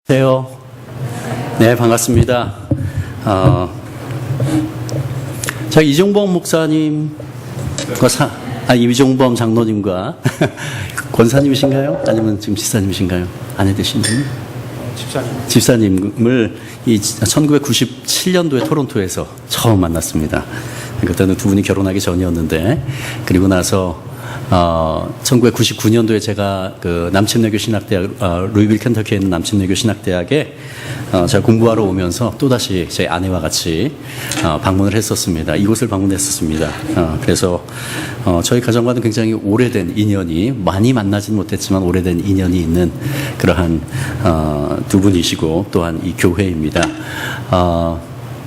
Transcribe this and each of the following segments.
안녕하세요. 네, 반갑습니다. 자, 이종범 목사님과 이종범 장로님과 권사님이신가요? 아니면 지금 집사님이신가요? 아내 되신 분? 집사님을 1997년도에 토론토에서 처음 만났습니다. 그때는 두 분이 결혼하기 전이었는데, 그리고 나서 1999년도에 제가 그 남침내교 신학대학, 루이빌 켄터키에 있는 남침내교 신학대학에 제가 공부하러 오면서 또다시 제 아내와 같이 방문을 했었습니다. 이곳을 방문했었습니다. 그래서 저희 가정과는 굉장히 오래된 인연이, 많이 만나지는 못했지만 오래된 인연이 있는 그러한 두 분이시고 또한 이 교회입니다.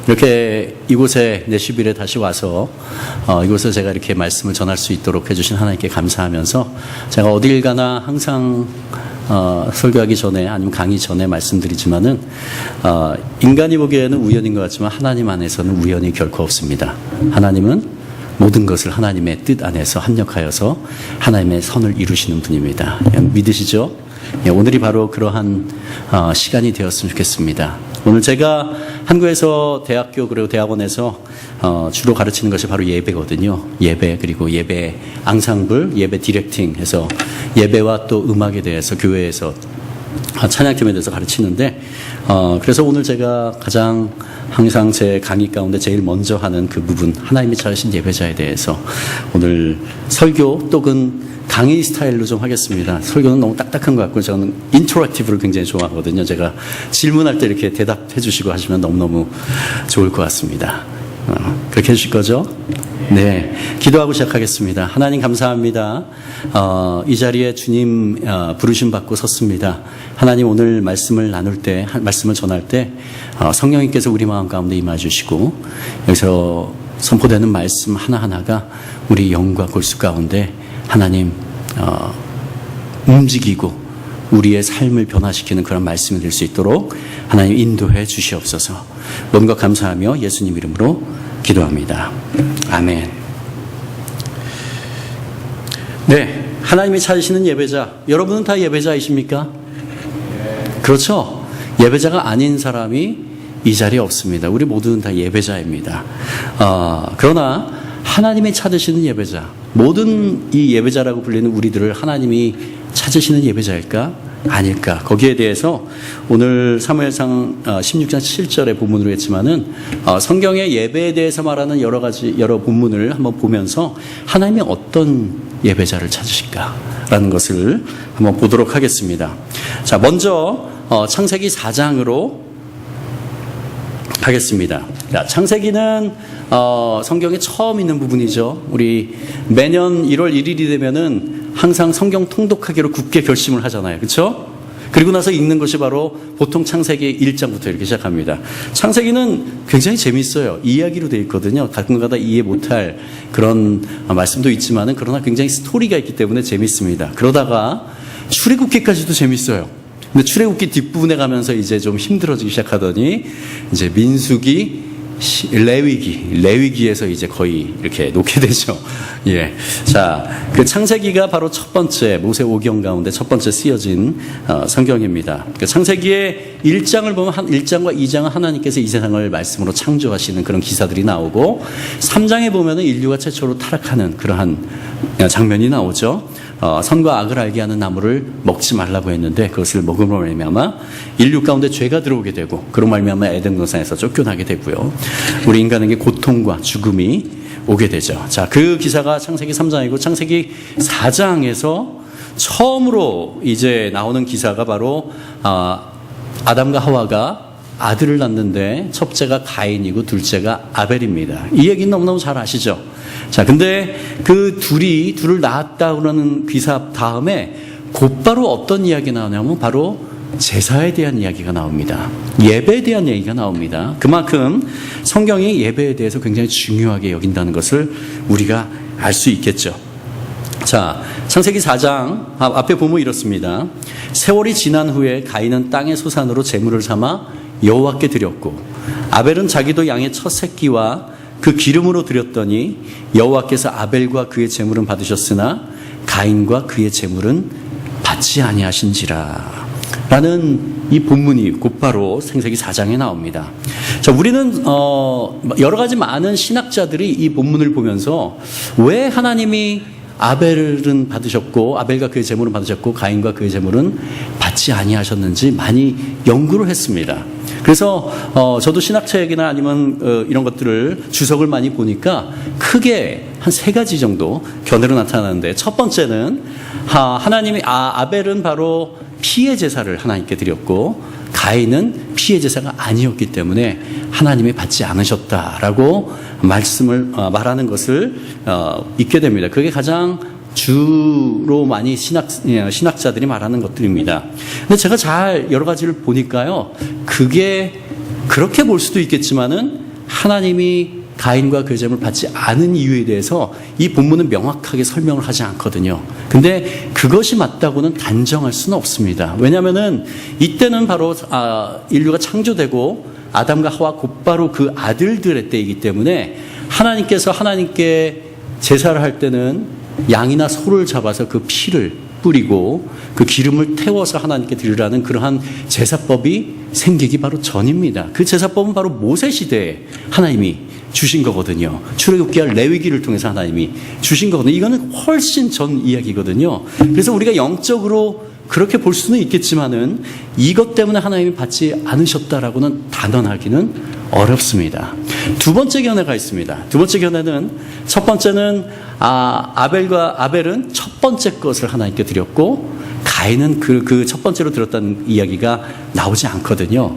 이렇게 이곳에 내슈빌에 다시 와서 이곳에 제가 이렇게 말씀을 전할 수 있도록 해주신 하나님께 감사하면서, 제가 어딜 가나 항상 설교하기 전에 아니면 강의 전에 말씀드리지만은 인간이 보기에는 우연인 것 같지만 하나님 안에서는 우연이 결코 없습니다. 하나님은 모든 것을 하나님의 뜻 안에서 합력하여서 하나님의 선을 이루시는 분입니다. 믿으시죠? 오늘이 바로 그러한 시간이 되었으면 좋겠습니다. 오늘 제가 한국에서 대학교 그리고 대학원에서 주로 가르치는 것이 바로 예배거든요. 예배, 그리고 예배 앙상블, 예배 디렉팅 해서 예배와 또 음악에 대해서 교회에서 찬양팀에 대해서 가르치는데, 그래서 오늘 제가 가장 항상 제 강의 가운데 제일 먼저 하는 그 부분, 하나님이 찾으신 예배자에 대해서 오늘 설교 또는 강의 스타일로 좀 하겠습니다. 설교는 너무 딱딱한 것 같고 저는 인터랙티브를 굉장히 좋아하거든요. 제가 질문할 때 이렇게 대답해 주시고 하시면 너무너무 좋을 것 같습니다. 그렇게 해주실 거죠? 네, 기도하고 시작하겠습니다. 하나님 감사합니다. 이 자리에 주님 부르심 받고 섰습니다. 하나님, 오늘 말씀을 나눌 때, 말씀을 전할 때 성령님께서 우리 마음 가운데 임해 주시고, 여기서 선포되는 말씀 하나하나가 우리 영과 골수 가운데 하나님 움직이고 우리의 삶을 변화시키는 그런 말씀이 될 수 있도록 하나님 인도해 주시옵소서. 몸과 감사하며 예수님 이름으로 기도합니다. 아멘. 네, 하나님이 찾으시는 예배자, 여러분은 다 예배자이십니까? 그렇죠? 예배자가 아닌 사람이 이 자리에 없습니다. 우리 모두는 다 예배자입니다. 그러나 하나님이 찾으시는 예배자, 모든 이 예배자라고 불리는 우리들을 하나님이 찾으시는 예배자일까? 아닐까? 거기에 대해서 오늘 사무엘상 16장 7절의 본문으로 했지만은 성경의 예배에 대해서 말하는 여러 본문을 한번 보면서 하나님이 어떤 예배자를 찾으실까라는 것을 한번 보도록 하겠습니다. 자, 먼저 창세기 4장으로 하겠습니다. 자, 창세기는 성경에 처음 있는 부분이죠. 우리 매년 1월 1일이 되면은 항상 성경 통독하기로 굳게 결심을 하잖아요. 그렇죠? 그리고 나서 읽는 것이 바로 보통 창세기 1장부터 이렇게 시작합니다. 창세기는 굉장히 재미있어요. 이야기로 되어 있거든요. 가끔가다 이해 못할 그런 말씀도 있지만은, 그러나 굉장히 스토리가 있기 때문에 재미있습니다. 그러다가 출애굽기까지도 재미있어요. 근데 출애굽기 뒷부분에 가면서 이제 좀 힘들어지기 시작하더니 이제 민수기, 레위기에서 이제 거의 이렇게 놓게 되죠. 예. 자, 그 창세기가 바로 첫 번째 모세 오경 가운데 첫 번째 쓰여진 성경입니다. 그 창세기의 1장을 보면 1장과 2장은 하나님께서 이 세상을 말씀으로 창조하시는 그런 기사들이 나오고, 3장에 보면은 인류가 최초로 타락하는 그러한 장면이 나오죠. 선과 악을 알게 하는 나무를 먹지 말라고 했는데 그것을 먹음으로 말미암아 인류 가운데 죄가 들어오게 되고, 그로 말미암아 에덴 동산에서 쫓겨나게 되고요. 우리 인간에게 고통과 죽음이 오게 되죠. 자, 그 기사가 창세기 3장이고, 창세기 4장에서 처음으로 이제 나오는 기사가 바로 아담과 하와가 아들을 낳는데 첫째가 가인이고 둘째가 아벨입니다. 이 얘기는 너무너무 잘 아시죠? 자, 근데 그 둘을 낳았다 그러는 기사 다음에 곧바로 어떤 이야기가 나오냐면 바로 제사에 대한 이야기가 나옵니다. 예배에 대한 얘기가 나옵니다. 그만큼 성경이 예배에 대해서 굉장히 중요하게 여긴다는 것을 우리가 알 수 있겠죠. 자, 창세기 4장 앞에 보면 이렇습니다. 세월이 지난 후에 가인은 땅의 소산으로 제물을 삼아 여호와께 드렸고, 아벨은 자기도 양의 첫 새끼와 그 기름으로 드렸더니 여호와께서 아벨과 그의 제물은 받으셨으나 가인과 그의 제물은 받지 아니하신지라. 라는 이 본문이 곧바로 창세기 4장에 나옵니다. 자, 우리는 여러 가지 많은 신학자들이 이 본문을 보면서 왜 하나님이 아벨은 받으셨고 아벨과 그의 제물은 받으셨고 가인과 그의 제물은 받지 아니하셨는지 많이 연구를 했습니다. 그래서 저도 신학책이나 아니면 이런 것들을 주석을 많이 보니까 크게 한 3가지 정도 견해로 나타나는데, 첫 번째는 하나님이 아벨은 바로 피의 제사를 하나님께 드렸고 가인은 피의 제사가 아니었기 때문에 하나님이 받지 않으셨다라고 말하는 것을 읽게 됩니다. 그게 가장 주로 많이 신학자들이 말하는 것들입니다. 근데 제가 잘 여러 가지를 보니까요, 그게 그렇게 볼 수도 있겠지만은 하나님이 가인과 그의 제물을 받지 않은 이유에 대해서 이 본문은 명확하게 설명을 하지 않거든요. 근데 그것이 맞다고는 단정할 수는 없습니다. 왜냐하면은 이때는 바로 인류가 창조되고 아담과 하와 곧바로 그 아들들의 때이기 때문에 하나님께서 하나님께 제사를 할 때는 양이나 소를 잡아서 그 피를 뿌리고 그 기름을 태워서 하나님께 드리라는 그러한 제사법이 생기기 바로 전입니다. 그 제사법은 바로 모세 시대에 하나님이 주신 거거든요. 출애굽기와 레위기를 통해서 하나님이 주신 거거든요. 이거는 훨씬 전 이야기거든요. 그래서 우리가 영적으로 그렇게 볼 수는 있겠지만은 이것 때문에 하나님이 받지 않으셨다라고는 단언하기는 어렵습니다. 두 번째 견해가 있습니다. 두 번째 견해는, 첫 번째는 아벨은 첫 번째 것을 하나님께 드렸고 가인은 그 첫 번째로 드렸다는 이야기가 나오지 않거든요.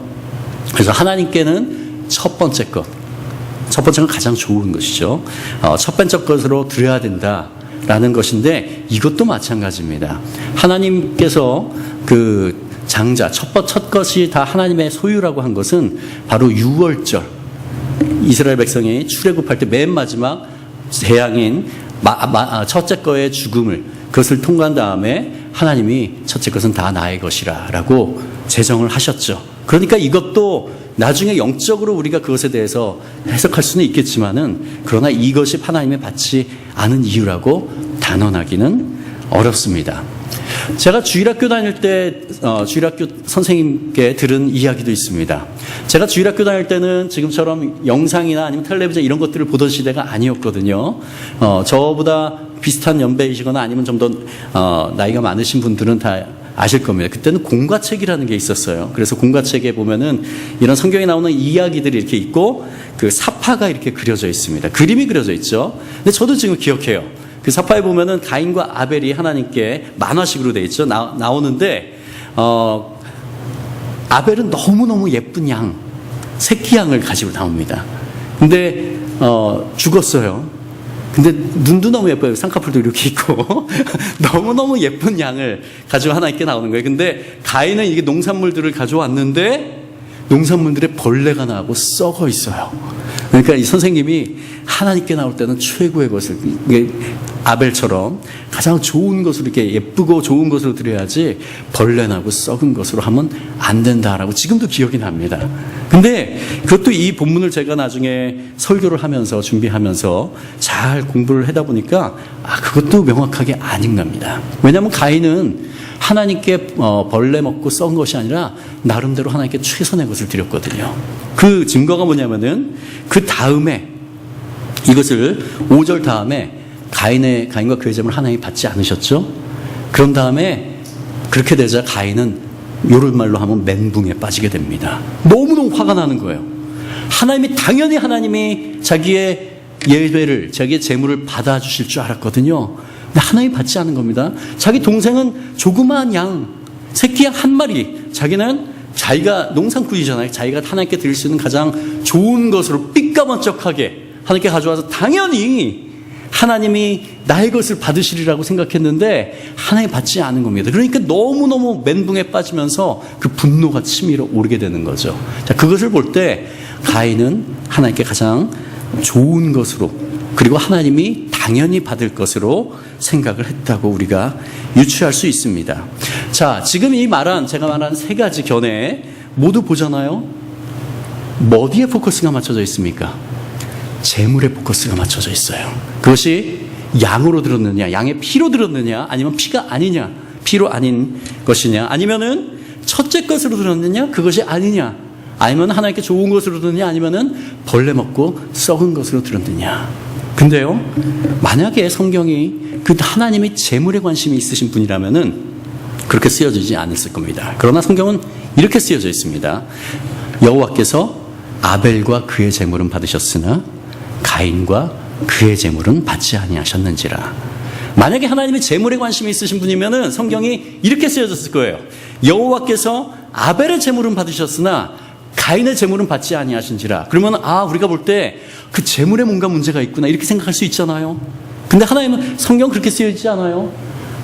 그래서 하나님께는 첫 번째 건 가장 좋은 것이죠. 첫 번째 것으로 드려야 된다라는 것인데, 이것도 마찬가지입니다. 하나님께서 그 장자, 첫 것이 다 하나님의 소유라고 한 것은 바로 유월절, 이스라엘 백성이 출애굽할 때 맨 마지막 재앙인 첫째 거의 죽음을, 그것을 통과한 다음에 하나님이 첫째 것은 다 나의 것이라 라고 제정을 하셨죠. 그러니까 이것도 나중에 영적으로 우리가 그것에 대해서 해석할 수는 있겠지만은, 그러나 이것이 하나님의 받지 않은 이유라고 단언하기는 어렵습니다. 제가 주일학교 다닐 때 주일학교 선생님께 들은 이야기도 있습니다. 제가 주일학교 다닐 때는 지금처럼 영상이나 아니면 텔레비전 이런 것들을 보던 시대가 아니었거든요. 저보다 비슷한 연배이시거나 아니면 좀 더 나이가 많으신 분들은 다 아실 겁니다. 그때는 공과책이라는 게 있었어요. 그래서 공과책에 보면은 이런 성경에 나오는 이야기들이 이렇게 있고 그 사파가 이렇게 그려져 있습니다. 그림이 그려져 있죠. 근데 저도 지금 기억해요. 그 사파에 보면은 가인과 아벨이 하나님께 만화식으로 돼 있죠. 나오는데 아벨은 너무너무 예쁜 양, 새끼 양을 가지고 나옵니다. 근데 죽었어요. 근데 눈도 너무 예뻐요. 쌍꺼풀도 이렇게 있고 너무너무 예쁜 양을 가지고 하나님께 나오는 거예요. 근데 가인은 이게 농산물들을 가져왔는데 농산물들에 벌레가 나고 썩어 있어요. 그러니까 이 선생님이 하나님께 나올 때는 최고의 것을, 아벨처럼 가장 좋은 것으로, 이렇게 예쁘고 좋은 것으로 드려야지 벌레 나고 썩은 것으로 하면 안 된다라고 지금도 기억이 납니다. 근데 그것도 이 본문을 제가 나중에 설교를 하면서 준비하면서 잘 공부를 하다 보니까 그것도 명확하게 아닌 겁니다. 왜냐하면 가인은 하나님께 벌레 먹고 썩은 것이 아니라 나름대로 하나님께 최선의 것을 드렸거든요. 그 증거가 뭐냐면은 그 다음에 이것을 5절 다음에 가인과 그의 제물을 하나님이 받지 않으셨죠. 그런 다음에 그렇게 되자 가인은 요런 말로 하면 멘붕에 빠지게 됩니다. 너무너무 화가 나는 거예요. 당연히 하나님이 자기의 예배를, 자기의 제물을 받아주실 줄 알았거든요. 근데 하나님이 받지 않은 겁니다. 자기 동생은 조그마한 양, 새끼 양 한 마리, 자기가 농산꾼이잖아요. 자기가 하나님께 드릴 수 있는 가장 좋은 것으로 삐까번쩍하게 하나님께 가져와서 당연히 하나님이 나의 것을 받으시리라고 생각했는데 하나님 받지 않은 겁니다. 그러니까 너무너무 멘붕에 빠지면서 그 분노가 치밀어 오르게 되는 거죠. 자, 그것을 볼 때 가인은 하나님께 가장 좋은 것으로, 그리고 하나님이 당연히 받을 것으로 생각을 했다고 우리가 유추할 수 있습니다. 자, 지금 제가 말한 3가지 견해 모두 보잖아요. 어디에 포커스가 맞춰져 있습니까? 재물에 포커스가 맞춰져 있어요. 그것이 양으로 들었느냐, 양의 피로 들었느냐, 아니면 피가 아니냐, 피로 아닌 것이냐, 아니면은 첫째 것으로 들었느냐? 그것이 아니냐? 아니면 하나님께 좋은 것으로 들었느냐? 아니면은 벌레 먹고 썩은 것으로 들었느냐? 근데요, 만약에 성경이 그 하나님이 재물에 관심이 있으신 분이라면은 그렇게 쓰여지지 않았을 겁니다. 그러나 성경은 이렇게 쓰여져 있습니다. 여호와께서 아벨과 그의 재물은 받으셨으나 가인과 그의 재물은 받지 아니하셨는지라. 만약에 하나님이 재물에 관심이 있으신 분이면은 성경이 이렇게 쓰여졌을 거예요. 여호와께서 아벨의 재물은 받으셨으나 가인의 재물은 받지 아니하신지라. 그러면 우리가 볼 때 그 재물에 뭔가 문제가 있구나 이렇게 생각할 수 있잖아요. 근데 하나님은 성경 그렇게 쓰여지지 않아요.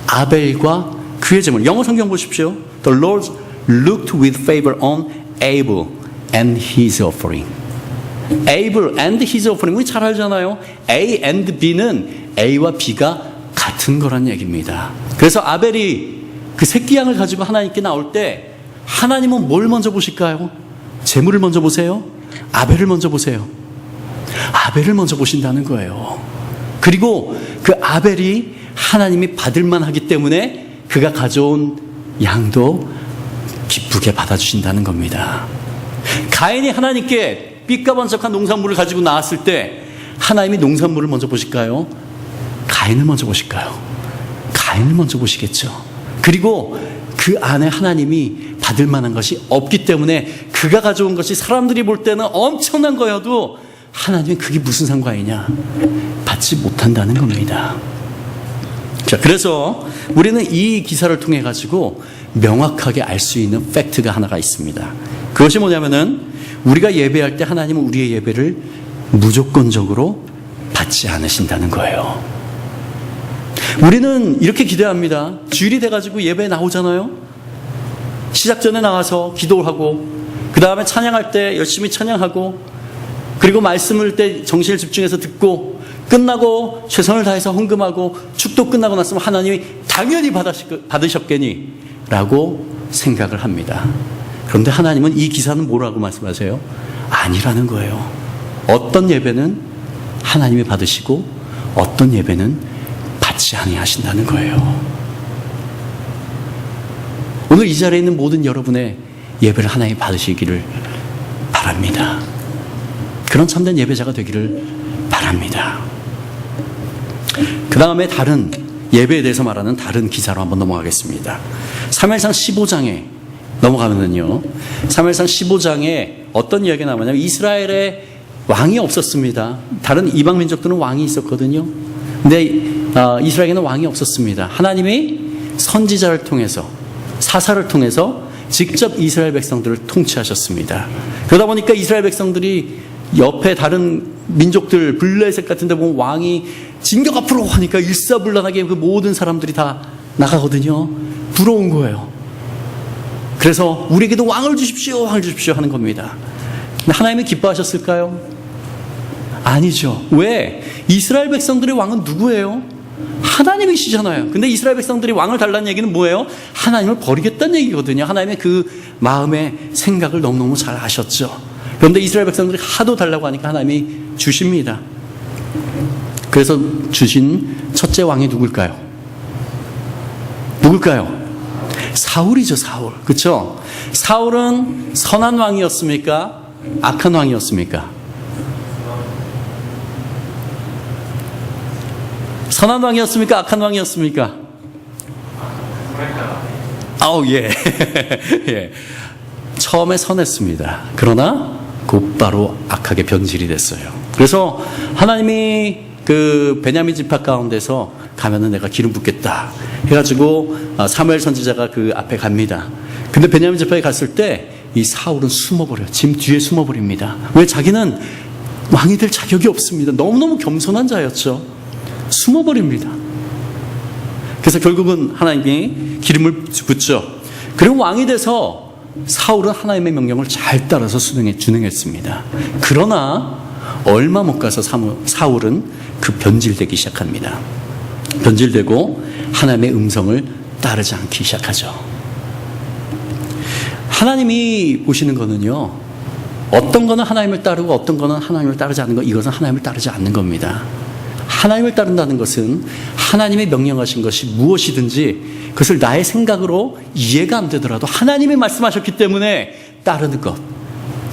아벨과 그의 재물. 영어 성경 보십시오. The Lord looked with favor on Abel and his offering. Abel and his offering. 우리 잘 알잖아요. A and B는 A와 B가 같은 거란 얘기입니다. 그래서 아벨이 그 새끼 양을 가지고 하나님께 나올 때 하나님은 뭘 먼저 보실까요? 재물을 먼저 보세요? 아벨을 먼저 보세요? 아벨을 먼저 보신다는 거예요. 그리고 그 아벨이 하나님이 받을만 하기 때문에 그가 가져온 양도 기쁘게 받아주신다는 겁니다. 가인이 하나님께 삐까번쩍한 농산물을 가지고 나왔을 때 하나님이 농산물을 먼저 보실까요? 가인을 먼저 보실까요? 가인을 먼저 보시겠죠. 그리고 그 안에 하나님이 받을 만한 것이 없기 때문에 그가 가져온 것이 사람들이 볼 때는 엄청난 거여도 하나님은 그게 무슨 상관이냐? 받지 못한다는 겁니다. 자, 그래서 우리는 이 기사를 통해 가지고 명확하게 알 수 있는 팩트가 하나가 있습니다. 그것이 뭐냐면은 우리가 예배할 때 하나님은 우리의 예배를 무조건적으로 받지 않으신다는 거예요. 우리는 이렇게 기대합니다. 주일이 돼가지고 예배에 나오잖아요. 시작 전에 나와서 기도하고 그 다음에 찬양할 때 열심히 찬양하고 그리고 말씀을 때 정신을 집중해서 듣고 끝나고 최선을 다해서 헌금하고 축도 끝나고 났으면 하나님이 당연히 받으셨겠니? 라고 생각을 합니다. 그런데 하나님은 이 기사는 뭐라고 말씀하세요? 아니라는 거예요. 어떤 예배는 하나님이 받으시고 어떤 예배는 받지 아니하신다는 거예요. 오늘 이 자리에 있는 모든 여러분의 예배를 하나님이 받으시기를 바랍니다. 그런 참된 예배자가 되기를 바랍니다. 그 다음에 다른 예배에 대해서 말하는 다른 기사로 한번 넘어가겠습니다. 사무엘상 15장에 넘어가면은요, 사무엘상 15장에 어떤 이야기가 나오냐면 이스라엘에 왕이 없었습니다. 다른 이방 민족들은 왕이 있었거든요. 근데 이스라엘에는 왕이 없었습니다. 하나님이 선지자를 통해서 사사를 통해서 직접 이스라엘 백성들을 통치하셨습니다. 그러다 보니까 이스라엘 백성들이 옆에 다른 민족들 블레셋 같은 데 보면 왕이 진격 앞으로 하니까 일사불란하게 그 모든 사람들이 다 나가거든요. 부러운 거예요. 그래서 우리에게도 왕을 주십시오, 왕을 주십시오 하는 겁니다. 근데 하나님이 기뻐하셨을까요? 아니죠. 왜? 이스라엘 백성들의 왕은 누구예요? 하나님이시잖아요. 근데 이스라엘 백성들이 왕을 달라는 얘기는 뭐예요? 하나님을 버리겠다는 얘기거든요. 하나님의 그 마음의 생각을 너무너무 잘 아셨죠. 그런데 이스라엘 백성들이 하도 달라고 하니까 하나님이 주십니다. 그래서 주신 첫째 왕이 누굴까요? 누굴까요? 사울이죠, 사울. 그렇죠? 사울은 선한 왕이었습니까? 악한 왕이었습니까? 선한 왕이었습니까? 악한 왕이었습니까? 아우, 예. 예. 처음에 선했습니다. 그러나 곧바로 악하게 변질이 됐어요. 그래서 하나님이 그 베냐민 지파 가운데서 가면은 내가 기름 붓겠다 해가지고 사무엘 선지자가 그 앞에 갑니다. 근데 베냐민 지파에 갔을 때 이 사울은 숨어버려요. 짐 뒤에 숨어버립니다. 왜? 자기는 왕이 될 자격이 없습니다. 너무너무 겸손한 자였죠. 숨어버립니다. 그래서 결국은 하나님이 기름을 붓죠. 그리고 왕이 돼서 사울은 하나님의 명령을 잘 따라서 준행했습니다. 그러나 얼마 못 가서 사울은 그 변질되기 시작합니다. 변질되고 하나님의 음성을 따르지 않기 시작하죠. 하나님이 보시는 거는요, 어떤 거는 하나님을 따르고 어떤 거는 하나님을 따르지 않는 거, 이것은 하나님을 따르지 않는 겁니다. 하나님을 따른다는 것은 하나님의 명령하신 것이 무엇이든지 그것을 나의 생각으로 이해가 안 되더라도 하나님이 말씀하셨기 때문에 따르는 것.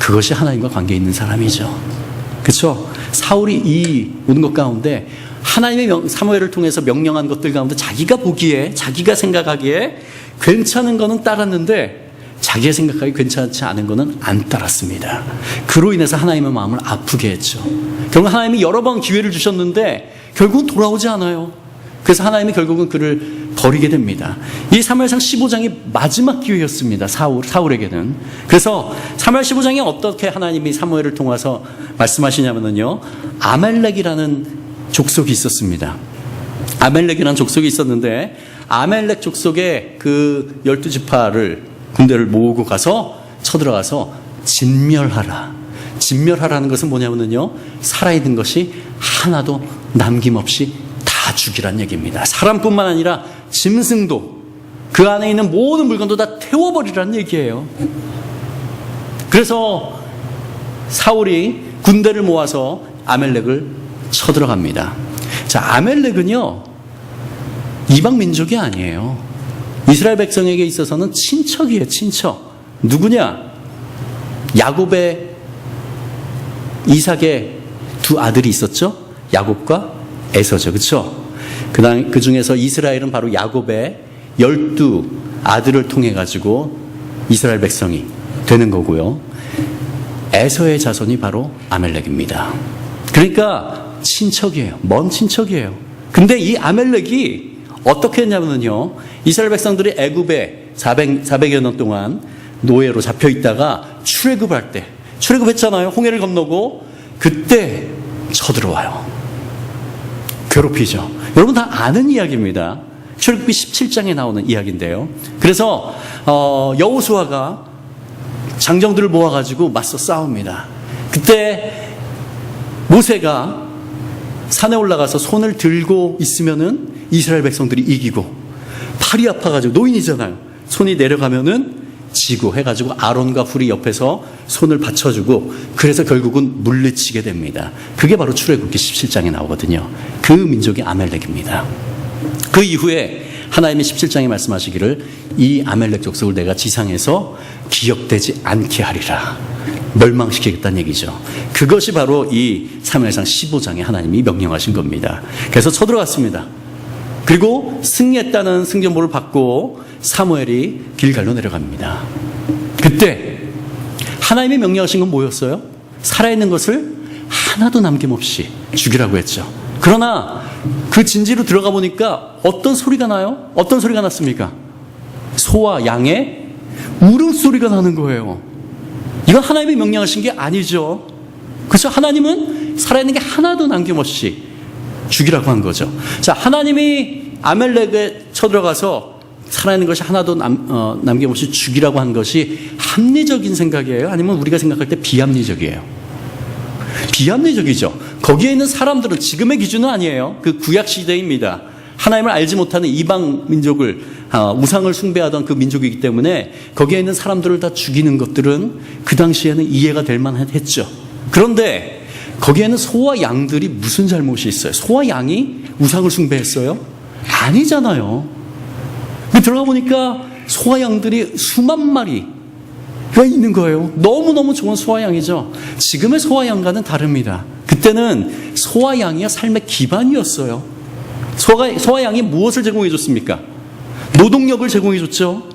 그것이 하나님과 관계 있는 사람이죠. 그렇죠? 사울이 이 모든 것 가운데 하나님의 사무엘을 통해서 명령한 것들 가운데 자기가 보기에, 자기가 생각하기에 괜찮은 거는 따랐는데 자기가 생각하기 괜찮지 않은 거는 안 따랐습니다. 그로 인해서 하나님의 마음을 아프게 했죠. 결국 하나님이 여러 번 기회를 주셨는데 결국은 돌아오지 않아요. 그래서 하나님이 결국은 그를 버리게 됩니다. 이 사무엘상 15장이 마지막 기회였습니다. 사울에게는. 그래서 사무엘 15장에 어떻게 하나님이 사무엘을 통해서 말씀하시냐면요. 아멜렉이라는 족속이 있었습니다. 아멜렉이라는 족속이 있었는데 아멜렉 족속의 그 12지파를 군대를 모으고 가서 쳐들어가서 진멸하라. 진멸하라는 것은 뭐냐면요. 살아있는 것이 하나도 남김없이 다 죽이란 얘기입니다. 사람뿐만 아니라 짐승도 그 안에 있는 모든 물건도 다 태워버리라는 얘기예요. 그래서 사울이 군대를 모아서 아멜렉을 쳐들어갑니다. 자, 아멜렉은요 이방 민족이 아니에요. 이스라엘 백성에게 있어서는 친척이에요. 친척. 누구냐? 야곱의 이삭의 두 아들이 있었죠. 야곱과 에서죠. 그렇죠? 그 중에서 이스라엘은 바로 야곱의 12아들을 통해 가지고 이스라엘 백성이 되는 거고요. 에서의 자손이 바로 아멜렉입니다. 그러니까 친척이에요. 먼 친척이에요. 근데 이 아멜렉이 어떻게 했냐면요. 이스라엘 백성들이 애굽에 400여 년 동안 노예로 잡혀 있다가 출애굽할 때, 출애굽했잖아요. 홍해를 건너고 그때 쳐들어와요. 괴롭히죠. 여러분 다 아는 이야기입니다. 출애굽기 17장에 나오는 이야기인데요. 그래서 여호수아가 장정들을 모아가지고 맞서 싸웁니다. 그때 모세가 산에 올라가서 손을 들고 있으면은 이스라엘 백성들이 이기고, 팔이 아파가지고 노인이잖아요. 손이 내려가면은 지고 해가지고 아론과 훌이 옆에서 손을 받쳐주고, 그래서 결국은 물리치게 됩니다. 그게 바로 출애굽기 17장에 나오거든요. 그 민족이 아멜렉입니다. 그 이후에 하나님이 17장에 말씀하시기를 이 아멜렉 족속을 내가 지상에서 기억되지 않게 하리라. 멸망시키겠다는 얘기죠. 그것이 바로 이 사무엘상 15장에 하나님이 명령하신 겁니다. 그래서 쳐들어갔습니다. 그리고 승리했다는 승전보를 받고 사무엘이 길갈로 내려갑니다. 그때 하나님이 명령하신 건 뭐였어요? 살아있는 것을 하나도 남김없이 죽이라고 했죠. 그러나 그 진지로 들어가 보니까 어떤 소리가 나요? 어떤 소리가 났습니까? 소와 양의 울음소리가 나는 거예요. 이건 하나님이 명령하신 게 아니죠. 그래서 하나님은 살아있는 게 하나도 남김없이 죽이라고 한 거죠. 자, 하나님이 아멜렉에 쳐들어가서 살아있는 것이 하나도 남김없이 죽이라고 한 것이 합리적인 생각이에요? 아니면 우리가 생각할 때 비합리적이에요? 비합리적이죠. 거기에 있는 사람들은 지금의 기준은 아니에요. 그 구약 시대입니다. 하나님을 알지 못하는 이방 민족을 우상을 숭배하던 그 민족이기 때문에 거기에 있는 사람들을 다 죽이는 것들은 그 당시에는 이해가 될 만했죠. 그런데 거기에는 소와 양들이 무슨 잘못이 있어요? 소와 양이 우상을 숭배했어요? 아니잖아요. 들어가 보니까 소와 양들이 수만 마리가 있는 거예요. 너무너무 좋은 소와 양이죠. 지금의 소와 양과는 다릅니다. 그때는 소와 양이 삶의 기반이었어요. 소와 양이 무엇을 제공해 줬습니까? 노동력을 제공해 줬죠.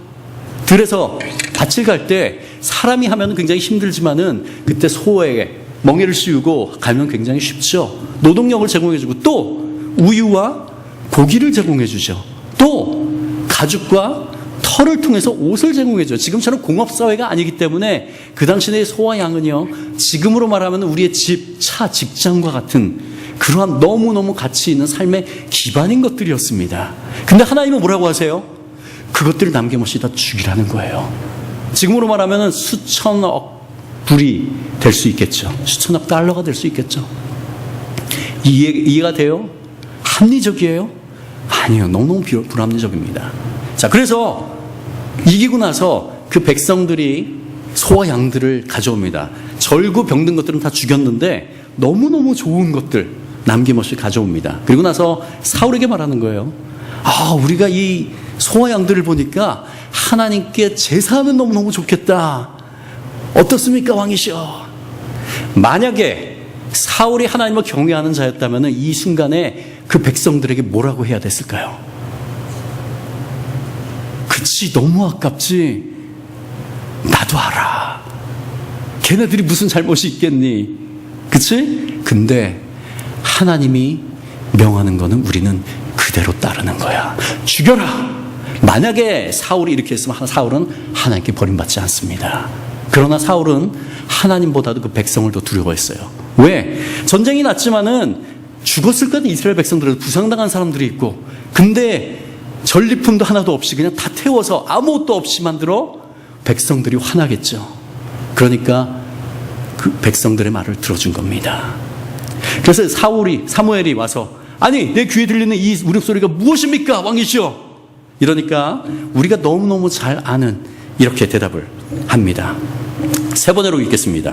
들에서 밭을 갈 때 사람이 하면 굉장히 힘들지만은 그때 소에게 멍에를 씌우고 가면 굉장히 쉽죠. 노동력을 제공해 주고 또 우유와 고기를 제공해 주죠. 또 가죽과 털을 통해서 옷을 제공해 줘요. 지금처럼 공업사회가 아니기 때문에 그 당시의 소와 양은요, 지금으로 말하면 우리의 집, 차, 직장과 같은 그러한 너무너무 가치 있는 삶의 기반인 것들이었습니다. 근데 하나님은 뭐라고 하세요? 그것들을 남김없이 다 죽이라는 거예요. 지금으로 말하면 수천억 불이 될 수 있겠죠. 수천억 달러가 될 수 있겠죠. 이해가 돼요? 합리적이에요? 아니요. 너무너무 불합리적입니다. 자, 그래서 이기고 나서 그 백성들이 소와 양들을 가져옵니다. 절구 병든 것들은 다 죽였는데 너무너무 좋은 것들, 남김없이 가져옵니다. 그리고 나서 사울에게 말하는 거예요. 우리가 이 소와 양들을 보니까 하나님께 제사하면 너무너무 좋겠다. 어떻습니까, 왕이시여? 만약에 사울이 하나님을 경외하는 자였다면 이 순간에 그 백성들에게 뭐라고 해야 됐을까요? 그치, 너무 아깝지. 나도 알아. 걔네들이 무슨 잘못이 있겠니? 그치? 근데 하나님이 명하는 거는 우리는 그대로 따르는 거야. 죽여라. 만약에 사울이 이렇게 했으면 사울은 하나님께 버림받지 않습니다. 그러나 사울은 하나님보다도 그 백성을 더 두려워했어요. 왜? 전쟁이 났지만은 죽었을 거는 이스라엘 백성들은 부상당한 사람들이 있고, 근데 전리품도 하나도 없이 그냥 다 태워서 아무것도 없이 만들어 백성들이 화나겠죠. 그러니까 그 백성들의 말을 들어준 겁니다. 그래서 사무엘이 와서, 아니, 내 귀에 들리는 이 울음소리가 무엇입니까, 왕이시여? 이러니까 우리가 너무너무 잘 아는 이렇게 대답을 합니다. 세 번역으로 읽겠습니다.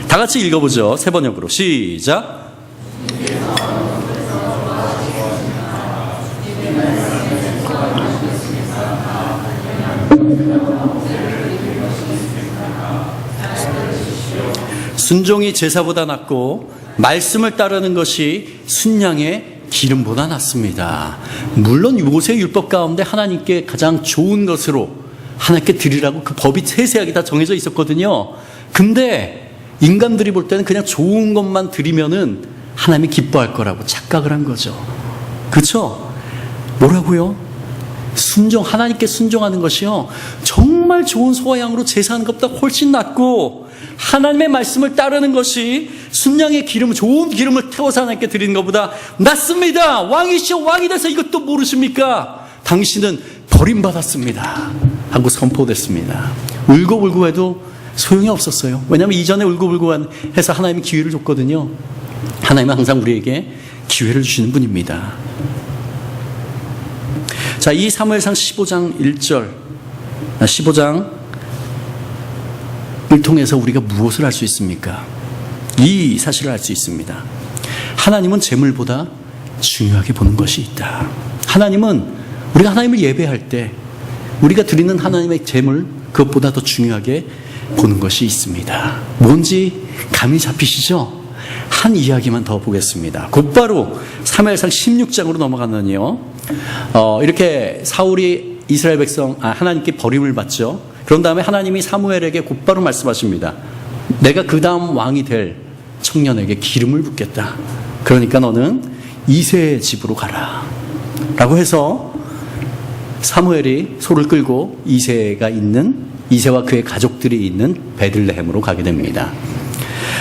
다 같이 읽어보죠. 세 번역으로 시작. 순종이 제사보다 낫고 말씀을 따르는 것이 순양의 기름보다 낫습니다. 물론 모세 율법 가운데 하나님께 가장 좋은 것으로 하나님께 드리라고 그 법이 세세하게 다 정해져 있었거든요. 근데 인간들이 볼 때는 그냥 좋은 것만 드리면은 하나님이 기뻐할 거라고 착각을 한 거죠. 그렇죠? 뭐라고요? 하나님께 순종하는 것이요, 정말 좋은 소와 양으로 제사하는 것보다 훨씬 낫고, 하나님의 말씀을 따르는 것이 순양의 기름, 좋은 기름을 태워서 하나님께 드리는 것보다 낫습니다. 왕이시여, 왕이 돼서 이것도 모르십니까? 당신은 버림받았습니다 하고 선포됐습니다. 울고불고 해도 소용이 없었어요. 왜냐하면 이전에 울고불고 해서 하나님이 기회를 줬거든요. 하나님은 항상 우리에게 기회를 주시는 분입니다. 자, 이 사무엘상 15장 1절, 15장을 통해서 우리가 무엇을 알 수 있습니까? 이 사실을 알 수 있습니다. 하나님은 재물보다 중요하게 보는 것이 있다. 하나님은 우리가 하나님을 예배할 때 우리가 드리는 하나님의 재물, 그것보다 더 중요하게 보는 것이 있습니다. 뭔지 감이 잡히시죠? 한 이야기만 더 보겠습니다. 곧바로 사무엘상 16장으로 넘어가면요, 이렇게 사울이 이스라엘 백성, 하나님께 버림을 받죠. 그런 다음에 하나님이 사무엘에게 곧바로 말씀하십니다. 내가 그 다음 왕이 될 청년에게 기름을 붓겠다. 그러니까 너는 이새의 집으로 가라 라고 해서 사무엘이 소를 끌고 이새와 그의 가족들이 있는 베들레헴으로 가게 됩니다.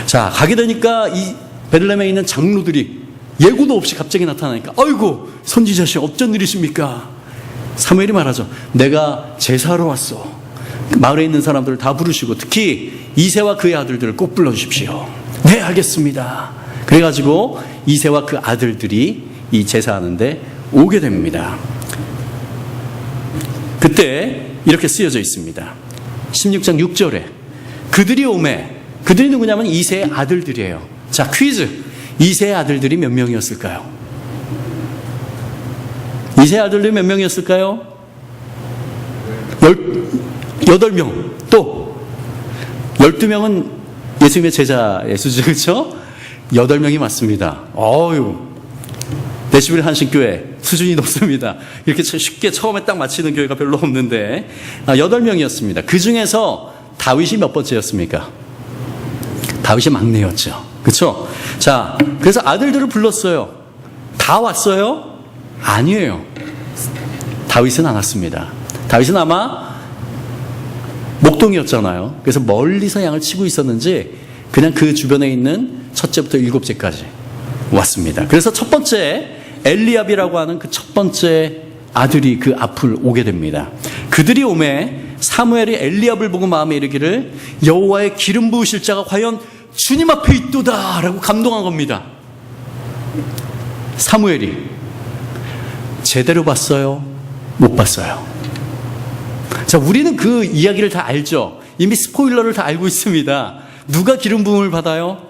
자, 가게 되니까 이 베들레헴에 있는 장로들이 예고도 없이 갑자기 나타나니까, 아이고, 선지자씨 어쩐 일이십니까? 사무엘이 말하죠. 내가 제사하러 왔어. 마을에 있는 사람들을 다 부르시고 특히 이새와 그의 아들들을 꼭 불러주십시오. 네, 알겠습니다. 그래가지고 이새와 그 아들들이 이 제사하는데 오게 됩니다. 그때 이렇게 쓰여져 있습니다. 16장 6절에 그들이 오매, 그들이 누구냐면 이새의 아들들이에요. 자, 퀴즈. 이새의 아들들이 몇 명이었을까요? 이새의 아들들이 몇 명이었을까요? 8명. 또 12명은 예수님의 제자 예수죠. 그렇죠? 8명이 맞습니다. 데시벨 한신교회 수준이 높습니다. 이렇게 쉽게 처음에 딱 맞히는 교회가 별로 없는데 8명이었습니다. 그 중에서 다윗이 몇 번째였습니까? 다윗이 막내였죠. 그렇죠? 자, 그래서 아들들을 불렀어요. 다 왔어요? 아니에요. 다윗은 안 왔습니다. 다윗은 아마 목동이었잖아요. 그래서 멀리서 양을 치고 있었는지 그냥 그 주변에 있는 첫째부터 7째까지 왔습니다. 그래서 첫 번째 엘리압이라고 하는 그 첫 번째 아들이 그 앞을 오게 됩니다. 그들이 오매 사무엘이 엘리압을 보고 마음에 이르기를 여호와의 기름 부으실 자가 과연 주님 앞에 있도다 라고 감동한 겁니다. 사무엘이 제대로 봤어요? 못 봤어요? 자, 우리는 그 이야기를 다 알죠. 이미 스포일러를 다 알고 있습니다. 누가 기름 부음을 받아요?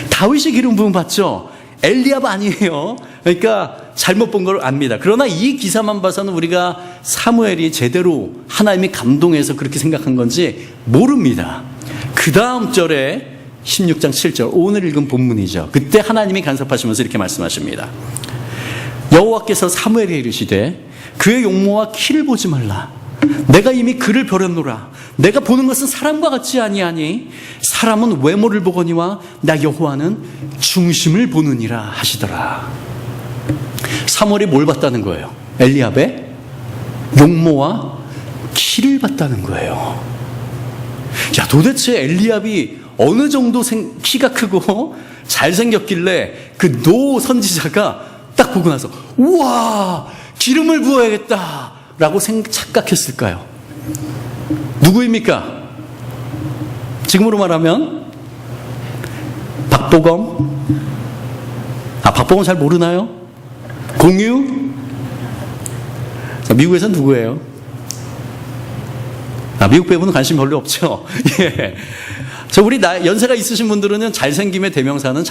다윗이 기름 부음 받죠. 엘리압 아니에요. 그러니까 잘못 본 걸 압니다. 그러나 이 기사만 봐서는 우리가 사무엘이 제대로 하나님이 감동해서 그렇게 생각한 건지 모릅니다. 그 다음 절에 16장 7절, 오늘 읽은 본문이죠. 그때 하나님이 간섭하시면서 이렇게 말씀하십니다. 여호와께서 사무엘에 이르시되 그의 용모와 키를 보지 말라. 내가 이미 그를 버렸노라. 내가 보는 것은 사람과 같지 아니하니 사람은 외모를 보거니와 나 여호와는 중심을 보느니라 하시더라. 사무엘이 뭘 봤다는 거예요? 엘리압의 용모와 키를 봤다는 거예요. 야, 도대체 엘리압이 어느 정도 키가 크고 잘생겼길래 그 노 선지자가 딱 보고 나서 우와, 기름을 부어야겠다 라고 착각했을까요? 누구입니까? 지금으로 말하면 박보검? 박보검 잘 모르나요? 공유? 자, 미국에서는 누구예요? 미국 배우는 관심 별로 없죠? 예. 우리 연세가 있으신 분들은 잘생김의 대명사는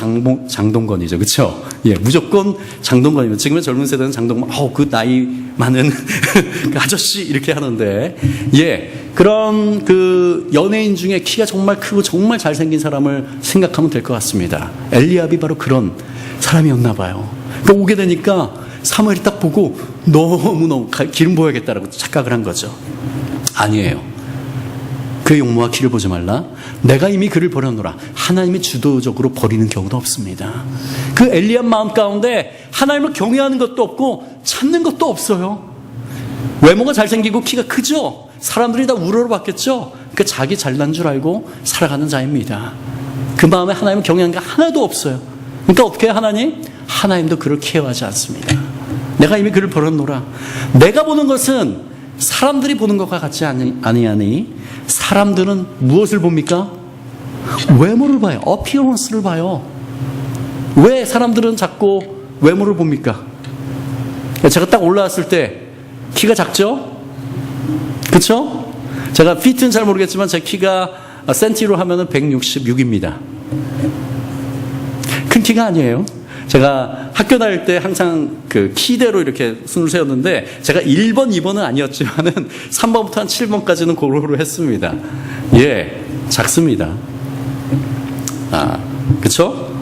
장동건이죠. 그쵸? 예, 무조건 장동건입니다. 지금의 젊은 세대는 장동건, 그 나이 많은 그 아저씨, 이렇게 하는데, 예, 그런 그 연예인 중에 키가 정말 크고 정말 잘생긴 사람을 생각하면 될 것 같습니다. 엘리압이 바로 그런 사람이었나 봐요. 그러니까 오게 되니까 사무엘이 딱 보고 너무너무 기름 부어야겠다라고 착각을 한 거죠. 아니에요. 그의 용모와 키를 보지 말라. 내가 이미 그를 버렸노라. 하나님이 주도적으로 버리는 경우도 없습니다. 그 엘리압 마음 가운데 하나님을 경외하는 것도 없고 찾는 것도 없어요. 외모가 잘생기고 키가 크죠. 사람들이 다 우러러봤겠죠. 그러니까 자기 잘난 줄 알고 살아가는 자입니다. 그 마음에 하나님을 경외하는 게 하나도 없어요. 그러니까 어떻게 해요, 하나님? 하나님도 그를 케어하지 않습니다. 내가 이미 그를 버렸노라. 내가 보는 것은 사람들이 보는 것과 같지 아니하니 사람들은 무엇을 봅니까? 외모를 봐요. 어피어런스를 봐요. 왜 사람들은 자꾸 외모를 봅니까? 제가 딱 올라왔을 때 키가 작죠? 그쵸? 제가 피트는 잘 모르겠지만 제 키가 센티로 하면 166입니다. 큰 키가 아니에요. 제가 학교 다닐 때 항상 그 키대로 이렇게 순을 세웠는데 제가 1번, 2번은 아니었지만은 3번부터 한 7번까지는 고루고루 했습니다. 예, 작습니다. 그쵸?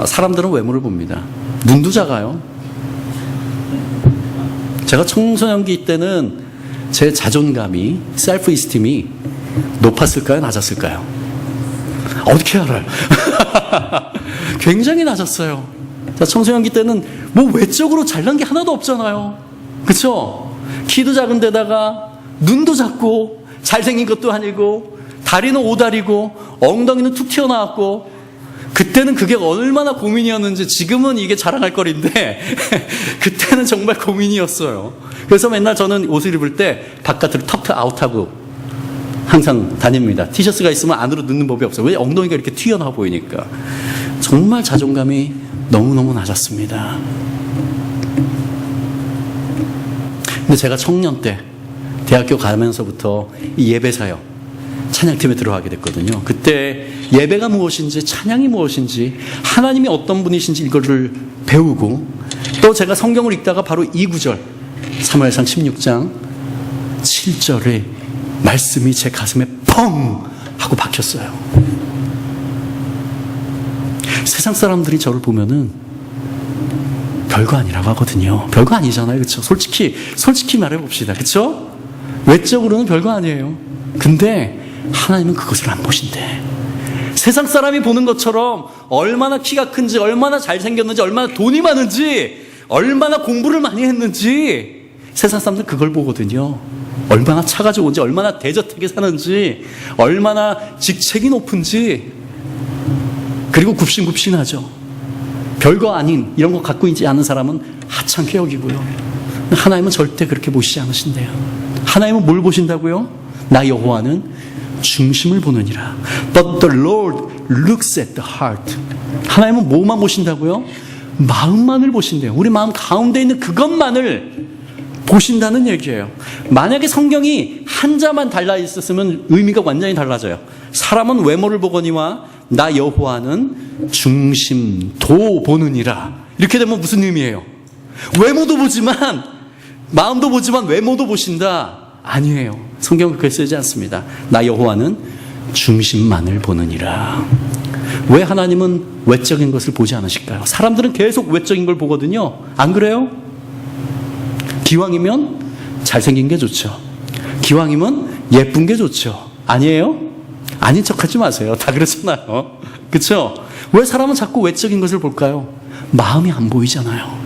사람들은 외모를 봅니다. 눈도 작아요. 제가 청소년기 때는 제 자존감이, 셀프 이스팀이 높았을까요? 낮았을까요? 어떻게 알아요? 굉장히 낮았어요. 자, 청소년기 때는 뭐 외적으로 잘난 게 하나도 없잖아요. 그쵸? 키도 작은 데다가 눈도 작고 잘생긴 것도 아니고 다리는 오다리고 엉덩이는 툭 튀어나왔고 그때는 그게 얼마나 고민이었는지 지금은 이게 자랑할 거리인데 그때는 정말 고민이었어요. 그래서 맨날 저는 옷을 입을 때 바깥으로 턱 아웃하고 항상 다닙니다. 티셔츠가 있으면 안으로 넣는 법이 없어요. 왜? 엉덩이가 이렇게 튀어나와 보이니까. 정말 자존감이 너무너무 낮았습니다. 근데 제가 청년 때 대학교 가면서부터 이 예배사역 찬양팀에 들어가게 됐거든요. 그때 예배가 무엇인지 찬양이 무엇인지 하나님이 어떤 분이신지 이거를 배우고 또 제가 성경을 읽다가 바로 이 구절 사무엘상 16장 7절의 말씀이 제 가슴에 펑 하고 박혔어요. 세상 사람들이 저를 보면은 별거 아니라고 하거든요. 별거 아니잖아요. 그렇죠? 솔직히 말해봅시다. 그렇죠? 외적으로는 별거 아니에요. 근데 하나님은 그것을 안 보신대. 세상 사람이 보는 것처럼 얼마나 키가 큰지, 얼마나 잘생겼는지, 얼마나 돈이 많은지, 얼마나 공부를 많이 했는지 세상 사람들 그걸 보거든요. 얼마나 차가 좋은지, 얼마나 대저택에 사는지, 얼마나 직책이 높은지, 그리고 굽신굽신하죠. 별거 아닌 이런 거 갖고 있지 않은 사람은 하찮게 여기고요. 하나님은 절대 그렇게 보시지 않으신대요. 하나님은 뭘 보신다고요? 나 여호와는 중심을 보느니라. But the Lord looks at the heart. 하나님은 뭐만 보신다고요? 마음만을 보신대요. 우리 마음 가운데 있는 그것만을 보신다는 얘기예요. 만약에 성경이 한자만 달라 있었으면 의미가 완전히 달라져요. 사람은 외모를 보거니와 나 여호와는 중심도 보느니라. 이렇게 되면 무슨 의미예요? 외모도 보지만 마음도 보지만 외모도 보신다? 아니에요. 성경은 그렇게 쓰지 않습니다. 나 여호와는 중심만을 보느니라. 왜 하나님은 외적인 것을 보지 않으실까요? 사람들은 계속 외적인 걸 보거든요. 안 그래요? 기왕이면 잘생긴 게 좋죠. 기왕이면 예쁜 게 좋죠. 아니에요? 아닌 척하지 마세요. 다 그렇잖아요. 그렇죠? 왜 사람은 자꾸 외적인 것을 볼까요? 마음이 안 보이잖아요.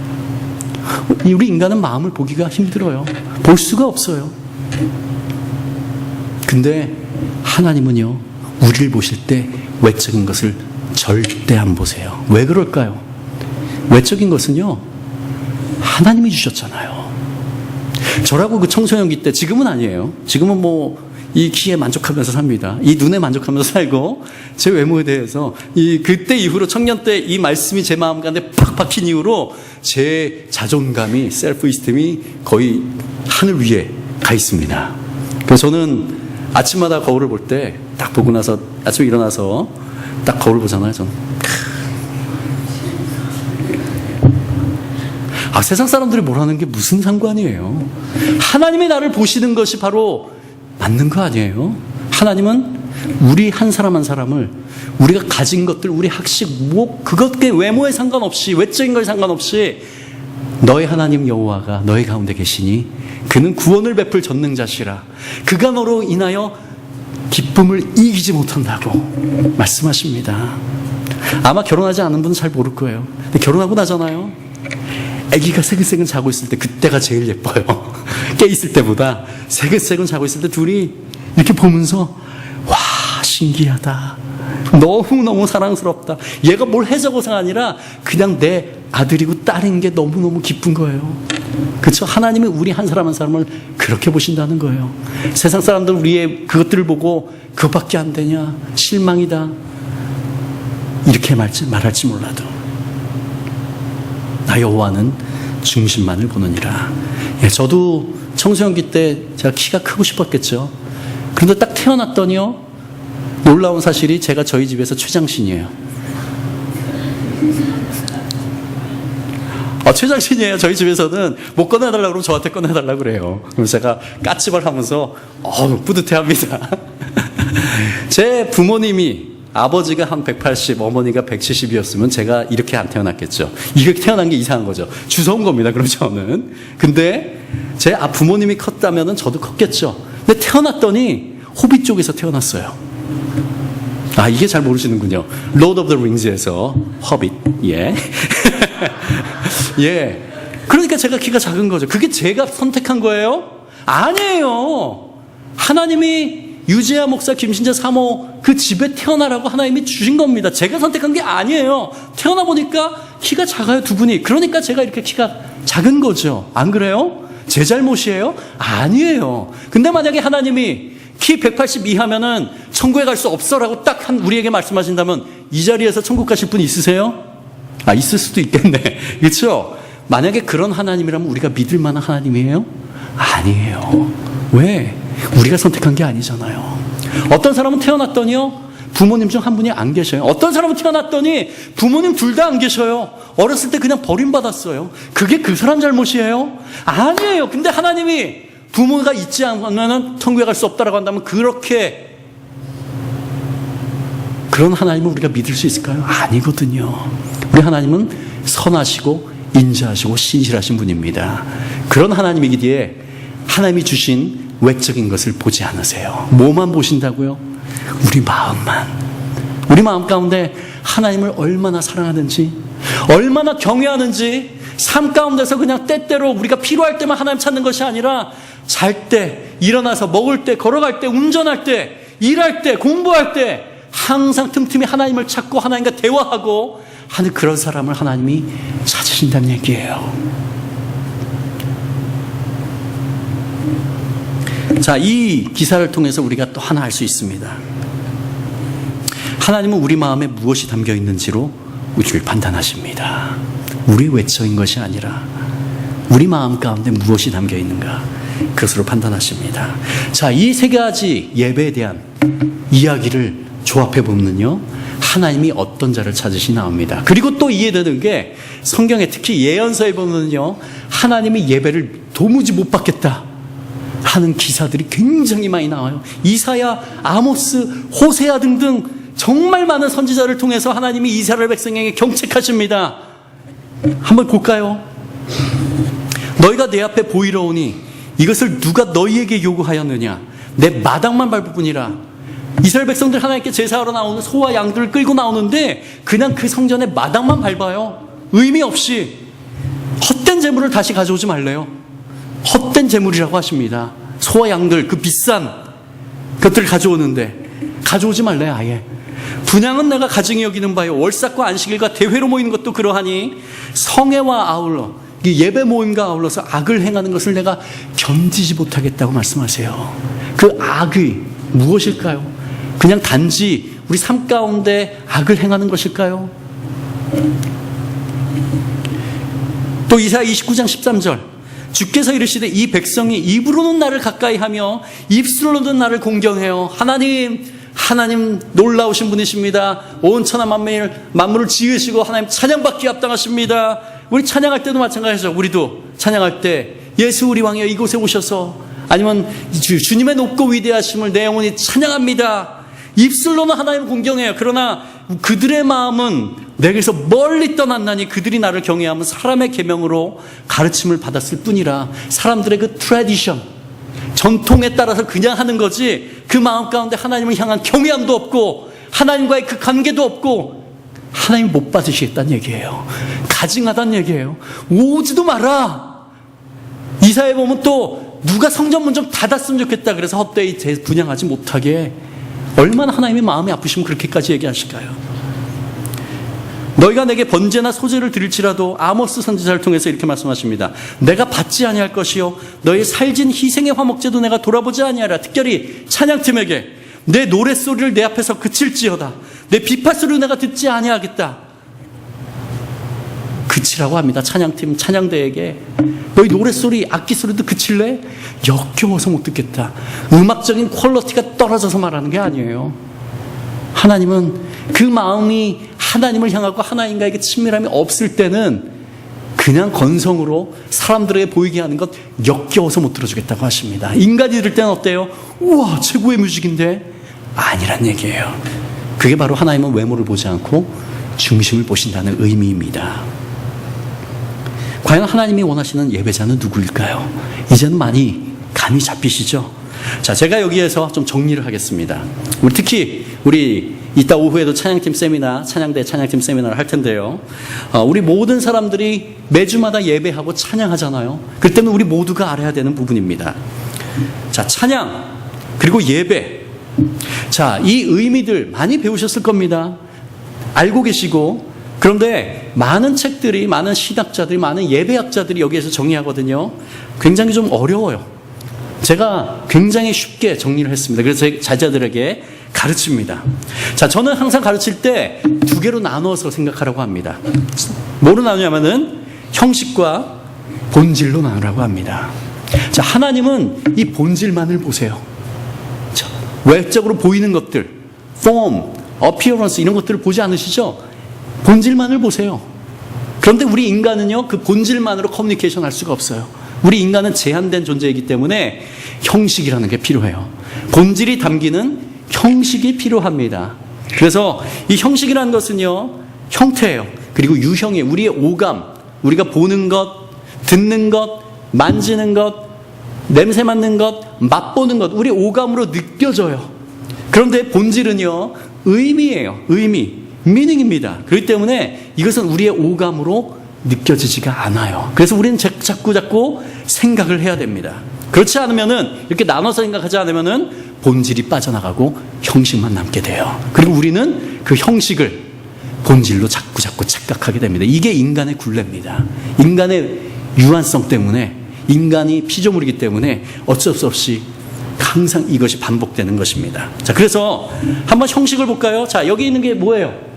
우리 인간은 마음을 보기가 힘들어요. 볼 수가 없어요. 근데 하나님은요, 우리를 보실 때 외적인 것을 절대 안 보세요. 왜 그럴까요? 외적인 것은요, 하나님이 주셨잖아요. 저라고 그 청소년기 때, 지금은 아니에요. 지금은 뭐 이 키에 만족하면서 삽니다. 이 눈에 만족하면서 살고, 제 외모에 대해서 그때 이후로 청년 때 이 말씀이 제 마음 가운데 팍 박힌 이후로 제 자존감이, 셀프 이스템이 거의 하늘 위에 가 있습니다. 그래서 저는 아침마다 거울을 볼 때 딱 보고 나서 아침에 일어나서 딱 거울 보잖아요. 저는 세상 사람들이 뭐라는 게 무슨 상관이에요? 하나님이 나를 보시는 것이 바로 맞는 거 아니에요? 하나님은 우리 한 사람 한 사람을 우리가 가진 것들, 우리 학식, 그것에 외모에 상관없이, 외적인 거에 상관없이 너의 하나님 여호와가 너의 가운데 계시니 그는 구원을 베풀 전능자시라. 그가 너로 인하여 기쁨을 이기지 못한다고 말씀하십니다. 아마 결혼하지 않은 분은 잘 모를 거예요. 근데 결혼하고 나잖아요. 아기가 새근새근 자고 있을 때 그때가 제일 예뻐요. 깨 있을 때보다 새근새근 자고 있을 때 둘이 이렇게 보면서 와, 신기하다. 너무너무 사랑스럽다. 얘가 뭘 해서고가 아니라 그냥 내 아들이고 딸인 게 너무너무 기쁜 거예요. 그렇죠? 하나님은 우리 한 사람 한 사람을 그렇게 보신다는 거예요. 세상 사람들 우리의 그것들을 보고 그것밖에 안 되냐, 실망이다, 이렇게 말할지 몰라도 나 여호와는 중심만을 보느니라. 저도 청소년기 때 제가 키가 크고 싶었겠죠. 그런데 딱 태어났더니요, 놀라운 사실이 제가 저희 집에서 최장신이에요. 최장신이에요. 저희 집에서는 못 꺼내달라고 그러면 저한테 꺼내달라고 그래요. 그럼 제가 까치발 하면서 뿌듯해합니다. 제 부모님이, 아버지가 한 180, 어머니가 170이었으면 제가 이렇게 안 태어났겠죠. 이렇게 태어난 게 이상한 거죠. 주워온 겁니다. 그럼 저는. 근데 제 부모님이 컸다면 저도 컸겠죠. 근데 태어났더니 호빗 쪽에서 태어났어요. 이게 잘 모르시는군요. 로드 오브 더 링즈에서 허빗. 예. 예. 그러니까 제가 키가 작은 거죠. 그게 제가 선택한 거예요? 아니에요. 하나님이 유재하 목사, 김신재 사모 그 집에 태어나라고 하나님이 주신 겁니다. 제가 선택한 게 아니에요. 태어나 보니까 키가 작아요, 두 분이. 그러니까 제가 이렇게 키가 작은 거죠. 안 그래요? 제 잘못이에요? 아니에요. 근데 만약에 하나님이 키 180 이하면은 천국에 갈 수 없어라고 딱 우리에게 말씀하신다면 이 자리에서 천국 가실 분 있으세요? 있을 수도 있겠네. 그렇죠? 만약에 그런 하나님이라면 우리가 믿을 만한 하나님이에요? 아니에요. 왜? 우리가 선택한 게 아니잖아요. 어떤 사람은 태어났더니요, 부모님 중 한 분이 안 계셔요. 어떤 사람은 태어났더니 부모님 둘 다 안 계셔요. 어렸을 때 그냥 버림받았어요. 그게 그 사람 잘못이에요? 아니에요. 근데 하나님이 부모가 있지 않으면 천국에 갈 수 없다라고 한다면 그런 하나님을 우리가 믿을 수 있을까요? 아니거든요. 우리 하나님은 선하시고 인자하시고 신실하신 분입니다. 그런 하나님이기에 하나님이 주신 외적인 것을 보지 않으세요. 뭐만 보신다고요? 우리 마음만. 우리 마음 가운데 하나님을 얼마나 사랑하는지, 얼마나 경외하는지, 삶 가운데서 그냥 때때로 우리가 필요할 때만 하나님 찾는 것이 아니라 잘 때, 일어나서 먹을 때, 걸어갈 때, 운전할 때, 일할 때, 공부할 때 항상 틈틈이 하나님을 찾고 하나님과 대화하고 하는 그런 사람을 하나님이 찾으신다는 얘기예요. 자, 이 기사를 통해서 우리가 또 하나 알 수 있습니다. 하나님은 우리 마음에 무엇이 담겨 있는지로 우리를 판단하십니다. 우리 외적인 것이 아니라 우리 마음 가운데 무엇이 담겨 있는가, 그것으로 판단하십니다. 자, 이 세 가지 예배에 대한 이야기를 조합해 보면요, 하나님이 어떤 자를 찾으시 나옵니다. 그리고 또 이해되는 게 성경에 특히 예언서에 보면요, 하나님이 예배를 도무지 못 받겠다 하는 기사들이 굉장히 많이 나와요. 이사야, 아모스, 호세아 등등 정말 많은 선지자를 통해서 하나님이 이스라엘 백성에게 경책하십니다. 한번 볼까요? 너희가 내 앞에 보이러 오니 이것을 누가 너희에게 요구하였느냐? 내 마당만 밟을 뿐이라. 이스라엘 백성들 하나님께 제사하러 나오는 소와 양들을 끌고 나오는데 그냥 그 성전의 마당만 밟아요. 의미 없이. 헛된 재물을 다시 가져오지 말래요. 헛된 재물이라고 하십니다. 소와 양들, 그 비싼 것들을 가져오는데 가져오지 말래요. 아예. 분향은 내가 가증히 여기는 바요, 월삭과 안식일과 대회로 모이는 것도 그러하니 성회와 아울러, 예배 모임과 아울러서 악을 행하는 것을 내가 견디지 못하겠다고 말씀하세요. 그 악이 무엇일까요? 그냥 단지 우리 삶 가운데 악을 행하는 것일까요? 또 이사야 29장 13절, 주께서 이르시되 이 백성이 입으로는 나를 가까이 하며 입술로는 나를 공경해요. 하나님 놀라우신 분이십니다. 온 천하 만물을 지으시고 하나님 찬양받기에 합당하십니다. 우리 찬양할 때도 마찬가지죠. 우리도 찬양할 때 예수 우리 왕이여 이곳에 오셔서, 아니면 주님의 높고 위대하심을 내 영혼이 찬양합니다. 입술로는 하나님을 공경해요. 그러나 그들의 마음은 내게서 멀리 떠났나니 그들이 나를 경외하면 사람의 계명으로 가르침을 받았을 뿐이라. 사람들의 그 트래디션, 전통에 따라서 그냥 하는 거지 그 마음 가운데 하나님을 향한 경외함도 없고 하나님과의 그 관계도 없고 하나님 못 받으시겠다는 얘기예요. 가증하다는 얘기예요. 오지도 마라. 이사야에 보면 또 누가 성전 문 좀 닫았으면 좋겠다 그래서 헛되이 분향하지 못하게. 얼마나 하나님의 마음이 아프시면 그렇게까지 얘기하실까요? 너희가 내게 번제나 소제를 드릴지라도, 아모스 선지자를 통해서 이렇게 말씀하십니다. 내가 받지 아니할 것이요 너희 살진 희생의 화목제도 내가 돌아보지 아니하라. 특별히 찬양팀에게 내 노랫소리를 내 앞에서 그칠지어다. 내 비파소리를 내가 듣지 아니하겠다. 그치라고 합니다. 찬양팀, 찬양대에게 너희 노랫소리, 악기소리도 그칠래? 역겨워서 못 듣겠다. 음악적인 퀄리티가 떨어져서 말하는 게 아니에요. 하나님은 그 마음이 하나님을 향하고 하나님과의 친밀함이 없을 때는 그냥 건성으로 사람들에게 보이게 하는 것 역겨워서 못 들어주겠다고 하십니다. 인간이 들을 때는 어때요? 우와, 최고의 뮤직인데? 아니란 얘기예요. 그게 바로 하나님은 외모를 보지 않고 중심을 보신다는 의미입니다. 과연 하나님이 원하시는 예배자는 누구일까요? 이제는 많이 감이 잡히시죠? 자, 제가 여기에서 좀 정리를 하겠습니다. 특히 우리 이따 오후에도 찬양팀 세미나, 찬양대 찬양팀 세미나를 할 텐데요. 우리 모든 사람들이 매주마다 예배하고 찬양하잖아요. 그때는 우리 모두가 알아야 되는 부분입니다. 자, 찬양 그리고 예배. 자, 이 의미들 많이 배우셨을 겁니다. 알고 계시고. 그런데 많은 책들이, 많은 신학자들이, 많은 예배학자들이 여기에서 정리하거든요. 굉장히 좀 어려워요. 제가 굉장히 쉽게 정리를 했습니다. 그래서 제 자녀들에게 가르칩니다. 자, 저는 항상 가르칠 때 두 개로 나누어서 생각하라고 합니다. 뭐로 나누냐면은 형식과 본질로 나누라고 합니다. 자, 하나님은 이 본질만을 보세요. 자, 외적으로 보이는 것들, form, appearance 이런 것들을 보지 않으시죠? 본질만을 보세요. 그런데 우리 인간은요, 그 본질만으로 커뮤니케이션 할 수가 없어요. 우리 인간은 제한된 존재이기 때문에 형식이라는 게 필요해요. 본질이 담기는 형식이 필요합니다. 그래서 이 형식이라는 것은요, 형태예요. 그리고 유형이에요. 우리의 오감, 우리가 보는 것, 듣는 것, 만지는 것, 냄새 맡는 것, 맛보는 것, 우리 오감으로 느껴져요. 그런데 본질은요, 의미예요. 의미, 미닝입니다. 그렇기 때문에 이것은 우리의 오감으로 느껴지지가 않아요. 그래서 우리는 자꾸 생각을 해야 됩니다. 그렇지 않으면은, 이렇게 나눠서 생각하지 않으면은 본질이 빠져나가고 형식만 남게 돼요. 그리고 우리는 그 형식을 본질로 자꾸 착각하게 됩니다. 이게 인간의 굴레입니다. 인간의 유한성 때문에, 인간이 피조물이기 때문에 어쩔 수 없이 항상 이것이 반복되는 것입니다. 자, 그래서 한번 형식을 볼까요? 자, 여기 있는 게 뭐예요?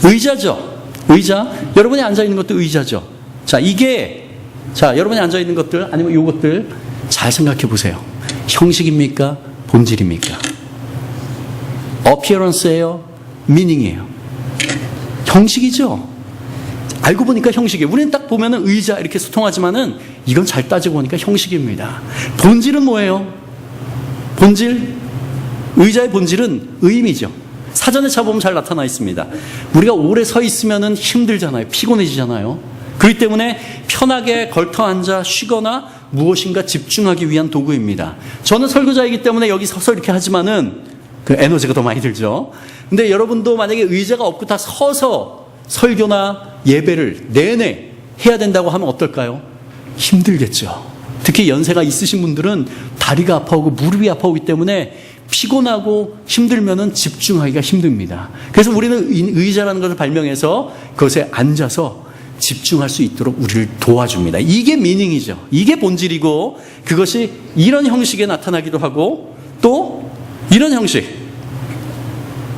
의자죠. 의자. 여러분이 앉아있는 것도 의자죠. 자, 이게, 자, 여러분이 앉아있는 것들, 아니면 요것들 잘 생각해 보세요. 형식입니까? 본질입니까? appearance예요? 미닝이에요? 형식이죠. 알고 보니까 형식이에요. 우리는 딱 보면은 의자 이렇게 소통하지만은 이건 잘 따지고 보니까 형식입니다. 본질은 뭐예요? 본질? 의자의 본질은 의미죠. 사전에 찾아보면 잘 나타나 있습니다. 우리가 오래 서 있으면은 힘들잖아요. 피곤해지잖아요. 그렇기 때문에 편하게 걸터 앉아 쉬거나 무엇인가 집중하기 위한 도구입니다. 저는 설교자이기 때문에 여기 서서 이렇게 하지만은 그 에너지가 더 많이 들죠. 근데 여러분도 만약에 의자가 없고 다 서서 설교나 예배를 내내 해야 된다고 하면 어떨까요? 힘들겠죠. 특히 연세가 있으신 분들은 다리가 아파오고 무릎이 아파오기 때문에 피곤하고 힘들면은 집중하기가 힘듭니다. 그래서 우리는 의자라는 것을 발명해서 그것에 앉아서 집중할 수 있도록 우리를 도와줍니다. 이게 미닝이죠. 이게 본질이고 그것이 이런 형식에 나타나기도 하고 또 이런 형식.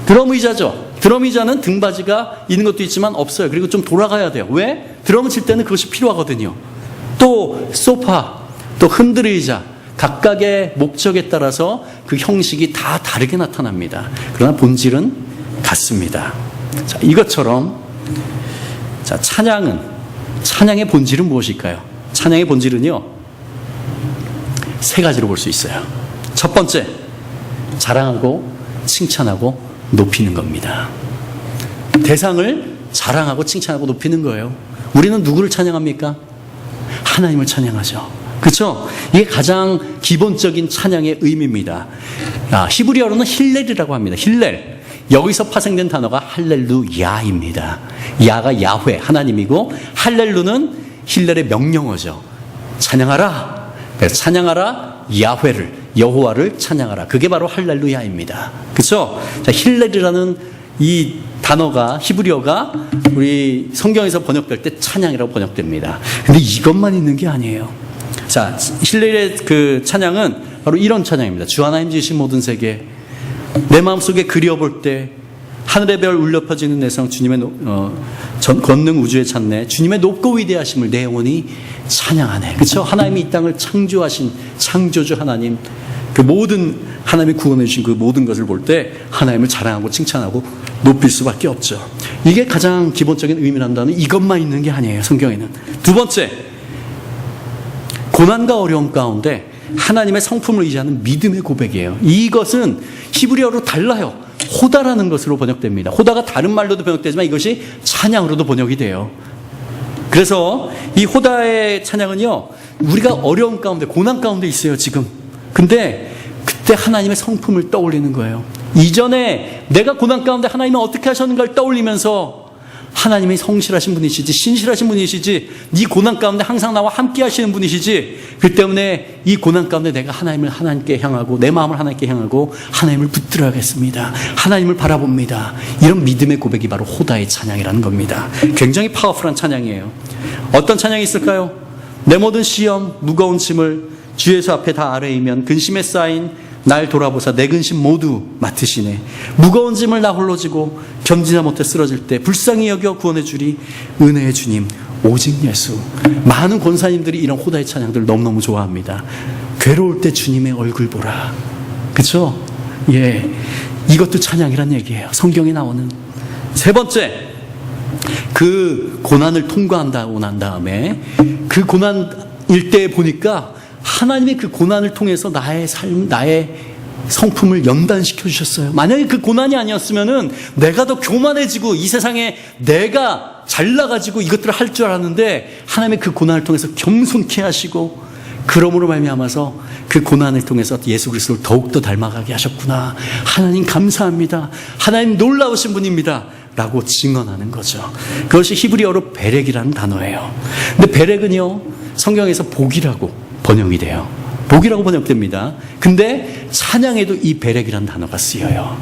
드럼 의자죠. 드럼 의자는 등받이가 있는 것도 있지만 없어요. 그리고 좀 돌아가야 돼요. 왜? 드럼을 칠 때는 그것이 필요하거든요. 또 소파, 또 흔들 의자 각각의 목적에 따라서 그 형식이 다 다르게 나타납니다. 그러나 본질은 같습니다. 자, 이것처럼 자, 찬양의 본질은 무엇일까요? 찬양의 본질은요, 세 가지로 볼 수 있어요. 첫 번째, 자랑하고 칭찬하고 높이는 겁니다. 대상을 자랑하고 칭찬하고 높이는 거예요. 우리는 누구를 찬양합니까? 하나님을 찬양하죠. 그렇죠? 이게 가장 기본적인 찬양의 의미입니다. 히브리어로는 힐렐이라고 합니다. 힐렐. 여기서 파생된 단어가 할렐루야입니다. 야가 야훼, 하나님이고 할렐루는 힐렐의 명령어죠. 찬양하라. 그래서 찬양하라 야훼를, 여호와를 찬양하라. 그게 바로 할렐루야입니다. 그렇죠? 자, 힐렐이라는 이 단어가 히브리어가 우리 성경에서 번역될 때 찬양이라고 번역됩니다. 근데 이것만 있는 게 아니에요. 자, 힐렐의 그 찬양은 바로 이런 찬양입니다. 주 하나님 지으신 모든 세계, 내 마음속에 그려볼 때 하늘의 별 울려 퍼지는 내성 주님의 권능 우주에 찾네. 주님의 높고 위대하심을 내 영혼이 찬양하네. 그렇죠? 하나님이 이 땅을 창조하신 창조주 하나님, 그 모든 하나님이 구원해 주신 그 모든 것을 볼 때 하나님을 자랑하고 칭찬하고 높일 수밖에 없죠. 이게 가장 기본적인 의미란다는 이것만 있는 게 아니에요. 성경에는. 두 번째, 고난과 어려움 가운데 하나님의 성품을 의지하는 믿음의 고백이에요. 이것은 히브리어로 달라요. 호다라는 것으로 번역됩니다. 호다가 다른 말로도 번역되지만 이것이 찬양으로도 번역이 돼요. 그래서 이 호다의 찬양은요, 우리가 어려움 가운데, 고난 가운데 있어요, 지금. 근데 그때 하나님의 성품을 떠올리는 거예요. 이전에 내가 고난 가운데 하나님은 어떻게 하셨는가를 떠올리면서 하나님이 성실하신 분이시지, 신실하신 분이시지, 네 고난 가운데 항상 나와 함께 하시는 분이시지, 그 때문에 이 고난 가운데 내가 하나님께 향하고 내 마음을 하나님께 향하고 하나님을 붙들어야겠습니다. 하나님을 바라봅니다. 이런 믿음의 고백이 바로 호다의 찬양이라는 겁니다. 굉장히 파워풀한 찬양이에요. 어떤 찬양이 있을까요? 내 모든 시험, 무거운 짐을 주 예수 앞에 다 아뢰이면 근심에 쌓인 날 돌아보사 내 근심 모두 맡으시네. 무거운 짐을 나 홀로 지고 견디다 못해 쓰러질 때 불쌍히 여겨 구원해 주리 은혜의 주님 오직 예수. 많은 권사님들이 이런 호다의 찬양들을 너무너무 좋아합니다. 괴로울 때 주님의 얼굴 보라. 그렇죠? 예, 이것도 찬양이란 얘기예요. 성경에 나오는. 세 번째, 그 고난을 통과한다고 난 다음에 그 고난일 때 보니까 하나님의 그 고난을 통해서 나의 삶, 나의 성품을 연단시켜 주셨어요. 만약에 그 고난이 아니었으면은 내가 더 교만해지고 이 세상에 내가 잘나가지고 이것들을 할 줄 알았는데 하나님의 그 고난을 통해서 겸손케 하시고 그러므로 말미암아서 그 고난을 통해서 예수 그리스도를 더욱더 닮아가게 하셨구나. 하나님 감사합니다. 하나님 놀라우신 분입니다. 라고 증언하는 거죠. 그것이 히브리어로 베렉이라는 단어예요. 근데 베렉은요, 성경에서 복이라고 번역이 돼요. 복이라고 번역됩니다. 근데 찬양에도 이 베렉이라는 단어가 쓰여요.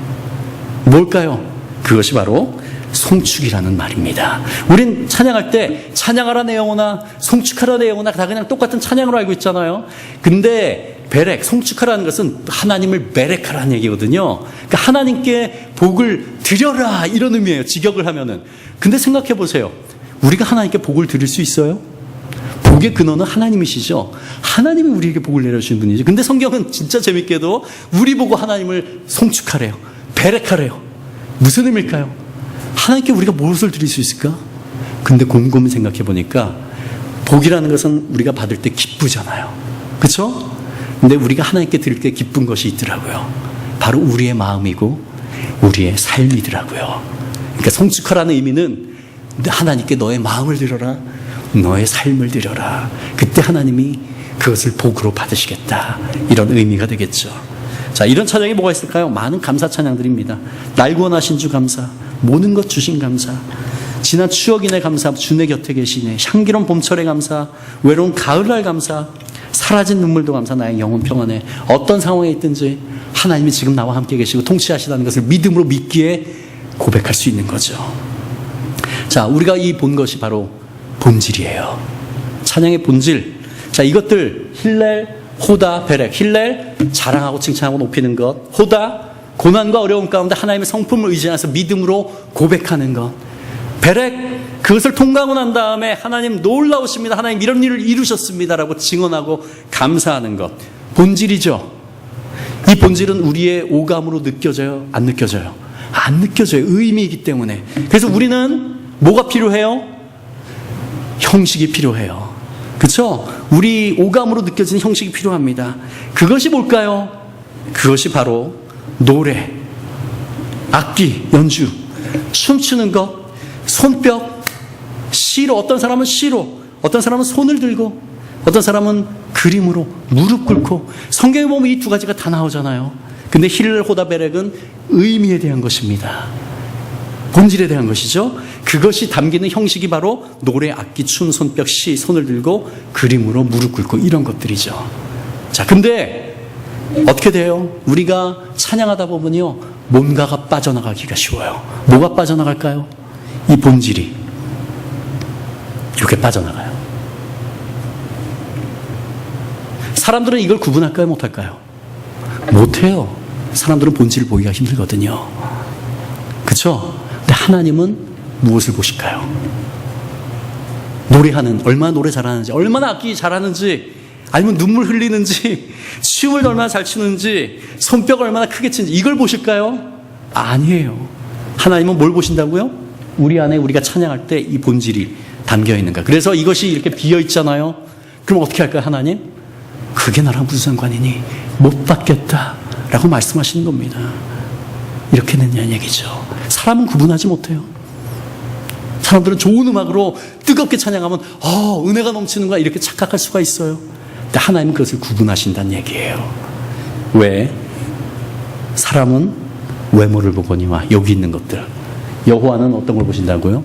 뭘까요? 그것이 바로 송축이라는 말입니다. 우린 찬양할 때 찬양하라 내 영혼아, 송축하라 내 영혼아 다 그냥 똑같은 찬양으로 알고 있잖아요. 근데 베렉, 송축하라는 것은 하나님을 베렉하라는 얘기거든요. 그러니까 하나님께 복을 드려라 이런 의미예요. 직역을 하면은. 근데 생각해 보세요. 우리가 하나님께 복을 드릴 수 있어요? 복의 근원은 하나님이시죠. 하나님이 우리에게 복을 내려주신 분이죠. 근데 성경은 진짜 재밌게도 우리 보고 하나님을 송축하래요. 베렉하래요. 무슨 의미일까요? 하나님께 우리가 무엇을 드릴 수 있을까? 근데 곰곰이 생각해 보니까 복이라는 것은 우리가 받을 때 기쁘잖아요. 그렇죠? 근데 우리가 하나님께 드릴 때 기쁜 것이 있더라고요. 바로 우리의 마음이고 우리의 삶이더라고요. 그러니까 성축하라는 의미는 하나님께 너의 마음을 드려라, 너의 삶을 드려라. 그때 하나님이 그것을 복으로 받으시겠다. 이런 의미가 되겠죠. 자, 이런 찬양이 뭐가 있을까요? 많은 감사 찬양들입니다. 날 구원하신 주 감사, 모든 것 주신 감사, 지난 추억이네 감사, 주 내 곁에 계시네, 향기로운 봄철의 감사, 외로운 가을날 감사, 사라진 눈물도 감사, 나의 영혼 평안에. 어떤 상황에 있든지 하나님이 지금 나와 함께 계시고 통치하시다는 것을 믿음으로 믿기에 고백할 수 있는 거죠. 자, 우리가 이 본 것이 바로 본질이에요. 찬양의 본질. 자, 이것들 힐렐, 호다, 베렉. 힐렐, 자랑하고 칭찬하고 높이는 것. 호다, 고난과 어려움 가운데 하나님의 성품을 의지해서 믿음으로 고백하는 것. 베렉, 그것을 통과하고 난 다음에 하나님 놀라우십니다, 하나님 이런 일을 이루셨습니다 라고 증언하고 감사하는 것. 본질이죠. 이 본질은 우리의 오감으로 느껴져요? 안 느껴져요? 안 느껴져요. 의미이기 때문에. 그래서 우리는 뭐가 필요해요? 형식이 필요해요. 그렇죠? 우리 오감으로 느껴지는 형식이 필요합니다. 그것이 뭘까요? 그것이 바로 노래, 악기, 연주, 춤추는 것, 손뼉, 시로. 어떤 사람은 시로, 어떤 사람은 손을 들고, 어떤 사람은 그림으로 무릎 꿇고. 성경에 보면 이 두 가지가 다 나오잖아요. 근데 힐렐, 호다, 베렉은 의미에 대한 것입니다. 본질에 대한 것이죠. 그것이 담기는 형식이 바로 노래, 악기, 춤, 손뼉, 시, 손을 들고 그림으로 무릎 꿇고 이런 것들이죠. 자, 근데 어떻게 돼요? 우리가 찬양하다 보면요, 뭔가가 빠져나가기가 쉬워요. 뭐가 빠져나갈까요? 이 본질이 이렇게 빠져나가요. 사람들은 이걸 구분할까요? 못할까요? 못해요. 사람들은 본질을 보기가 힘들거든요. 그렇죠? 근데 하나님은 무엇을 보실까요? 노래하는, 얼마나 노래 잘하는지, 얼마나 악기 잘하는지, 아니면 눈물 흘리는지, 춤을 얼마나 잘 추는지, 손뼉을 얼마나 크게 치는지, 이걸 보실까요? 아니에요. 하나님은 뭘 보신다고요? 우리 안에 우리가 찬양할 때 이 본질이 담겨 있는가. 그래서 이것이 이렇게 비어 있잖아요. 그럼 어떻게 할까요, 하나님? 그게 나랑 무슨 상관이니? 못 받겠다 라고 말씀하시는 겁니다. 이렇게 된다는 얘기죠. 사람은 구분하지 못해요. 사람들은 좋은 음악으로 뜨겁게 찬양하면 은혜가 넘치는 거야 이렇게 착각할 수가 있어요. 근데 하나님은 그것을 구분하신다는 얘기예요. 왜? 사람은 외모를 보거니와 여기 있는 것들, 여호와는 어떤 걸 보신다고요?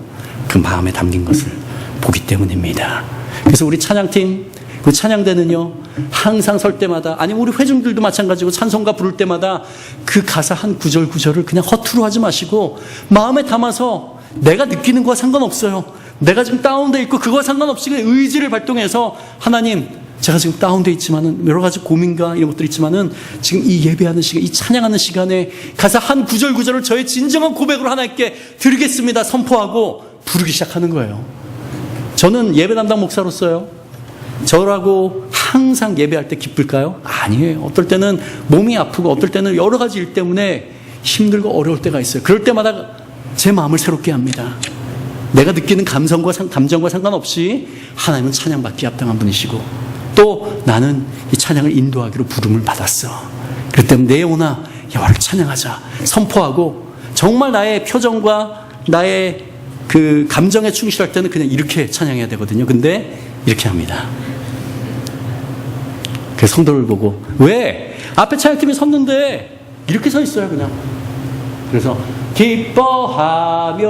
그 마음에 담긴 것을 보기 때문입니다. 그래서 우리 찬양팀, 그 찬양대는요, 항상 설 때마다, 아니면 우리 회중들도 마찬가지고 찬송가 부를 때마다 그 가사 한 구절 구절을 그냥 허투루 하지 마시고 마음에 담아서, 내가 느끼는 거와 상관없어요. 내가 지금 다운돼 있고 그거와 상관없이 의지를 발동해서, 하나님, 제가 지금 다운돼 있지만은 여러 가지 고민과 이런 것들이 있지만은 지금 이 예배하는 시간, 이 찬양하는 시간에 가사 한 구절 구절을 저의 진정한 고백으로 하나님께 드리겠습니다 선포하고 부르기 시작하는 거예요. 저는 예배 담당 목사로서요, 저라고 항상 예배할 때 기쁠까요? 아니에요. 어떨 때는 몸이 아프고 어떨 때는 여러 가지 일 때문에 힘들고 어려울 때가 있어요. 그럴 때마다 제 마음을 새롭게 합니다. 내가 느끼는 감정과 상관없이 하나님은 찬양받기에 합당한 분이시고, 또 나는 이 찬양을 인도하기로 부름을 받았어. 그렇기 때문에 내 영혼아 여호와를 찬양하자 선포하고, 정말 나의 표정과 나의 그 감정에 충실할 때는 그냥 이렇게 찬양해야 되거든요. 근데 이렇게 합니다. 그 성도를 보고, 왜? 앞에 찬양팀이 섰는데 이렇게 서 있어요 그냥. 그래서 기뻐하며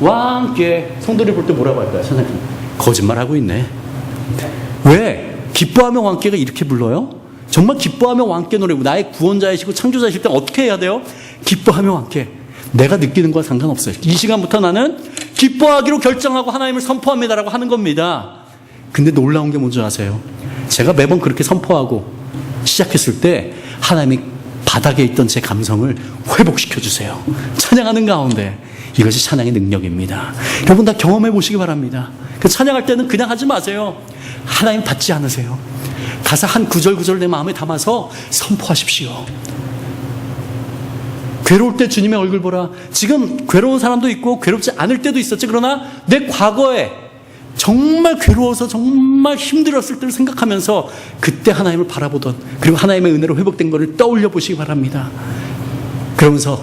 왕께, 성도를 볼 때 뭐라고 할까요? 찬양팀 거짓말하고 있네. 왜? 기뻐하며 왕께가 이렇게 불러요? 정말 기뻐하며 왕께 노래고 나의 구원자이시고 창조자이실 때 어떻게 해야 돼요? 기뻐하며 왕께. 내가 느끼는 거와 상관없어요. 이 시간부터 나는 기뻐하기로 결정하고 하나님을 선포합니다라고 하는 겁니다. 근데 놀라운 게 뭔지 아세요? 제가 매번 그렇게 선포하고 시작했을 때 하나님이 바닥에 있던 제 감성을 회복시켜 주세요. 찬양하는 가운데. 이것이 찬양의 능력입니다. 여러분 다 경험해 보시기 바랍니다. 그 찬양할 때는 그냥 하지 마세요. 하나님 받지 않으세요. 가사 한 구절 구절 내 마음에 담아서 선포하십시오. 괴로울 때 주님의 얼굴 보라. 지금 괴로운 사람도 있고 괴롭지 않을 때도 있었지. 그러나 내 과거에 정말 괴로워서 정말 힘들었을 때를 생각하면서 그때 하나님을 바라보던, 그리고 하나님의 은혜로 회복된 것을 떠올려 보시기 바랍니다. 그러면서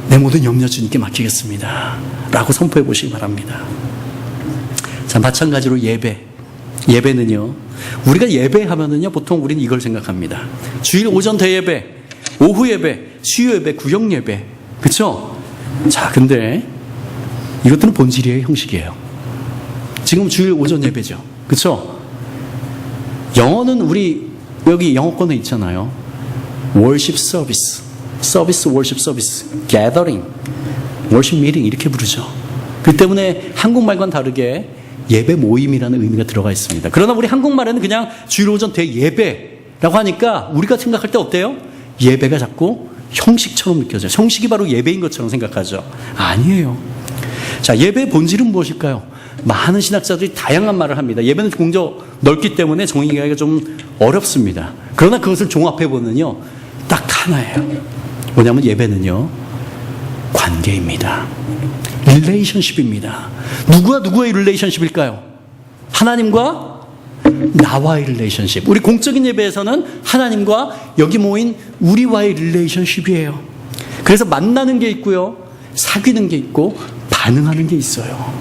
내 모든 염려 주님께 맡기겠습니다 라고 선포해 보시기 바랍니다. 자, 마찬가지로 예배는요, 우리가 예배하면은요 보통 우리는 이걸 생각합니다. 주일 오전 대예배, 오후 예배, 수요 예배, 구역 예배, 그렇죠? 자, 근데 이것들은 본질이에요, 형식이에요. 지금 주일 오전 예배죠, 그렇죠? 영어는 우리 여기 영어권에 있잖아요. worship service, worship service, gathering, worship meeting 이렇게 부르죠. 그 때문에 한국말과는 다르게 예배 모임이라는 의미가 들어가 있습니다. 그러나 우리 한국말에는 그냥 주일 오전 대예배라고 하니까 우리가 생각할 때 어때요? 예배가 자꾸 형식처럼 느껴져요. 형식이 바로 예배인 것처럼 생각하죠. 아니에요. 자, 예배의 본질은 무엇일까요? 많은 신학자들이 다양한 말을 합니다. 예배는 공적 넓기 때문에 정의하기가 좀 어렵습니다. 그러나 그것을 종합해보면요, 딱 하나예요. 뭐냐면 예배는요, 관계입니다. 릴레이션십입니다. 누구와 누구의 릴레이션십일까요? 하나님과 나와의 릴레이션십. 우리 공적인 예배에서는 하나님과 여기 모인 우리와의 릴레이션십이에요. 그래서 만나는 게 있고요, 사귀는 게 있고 반응하는 게 있어요.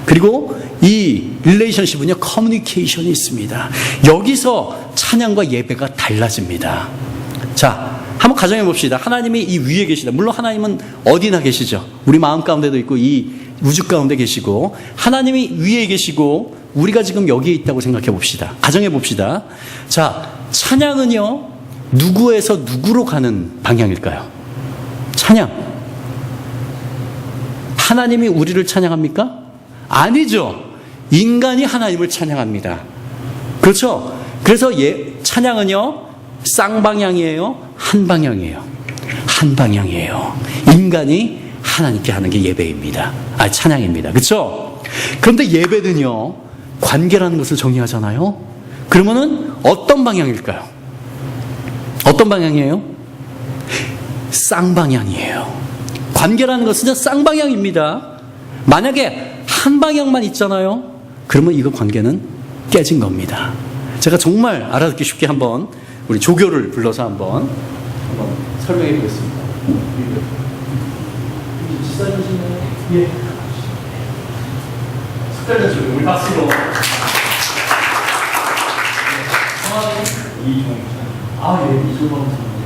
그리고 이 릴레이션십은요, 커뮤니케이션이 있습니다. 여기서 찬양과 예배가 달라집니다. 자, 한번 가정해 봅시다. 하나님이 이 위에 계시다. 물론 하나님은 어디나 계시죠. 우리 마음 가운데도 있고 이 우주 가운데 계시고, 하나님이 위에 계시고 우리가 지금 여기에 있다고 생각해 봅시다. 가정해 봅시다. 자, 찬양은요, 누구에서 누구로 가는 방향일까요? 찬양. 하나님이 우리를 찬양합니까? 아니죠. 인간이 하나님을 찬양합니다. 그렇죠? 그래서 찬양은요, 쌍방향이에요? 한방향이에요? 한방향이에요. 인간이 하나님께 하는 게 예배입니다. 찬양입니다. 그렇죠? 그런데 예배는요, 관계라는 것을 정의하잖아요. 그러면은 어떤 방향일까요? 어떤 방향이에요? 쌍방향이에요. 관계라는 것은 쌍방향입니다. 만약에 한 방향만 있잖아요. 그러면 이거 관계는 깨진 겁니다. 제가 정말 알아듣기 쉽게 한번 우리 조교를 불러서 한번 설명해 보겠습니다. 지사님이시네요. 예. 숙달자 조교, 우리 박수로. 성함이 이종찬. 예, 이종범 선생님.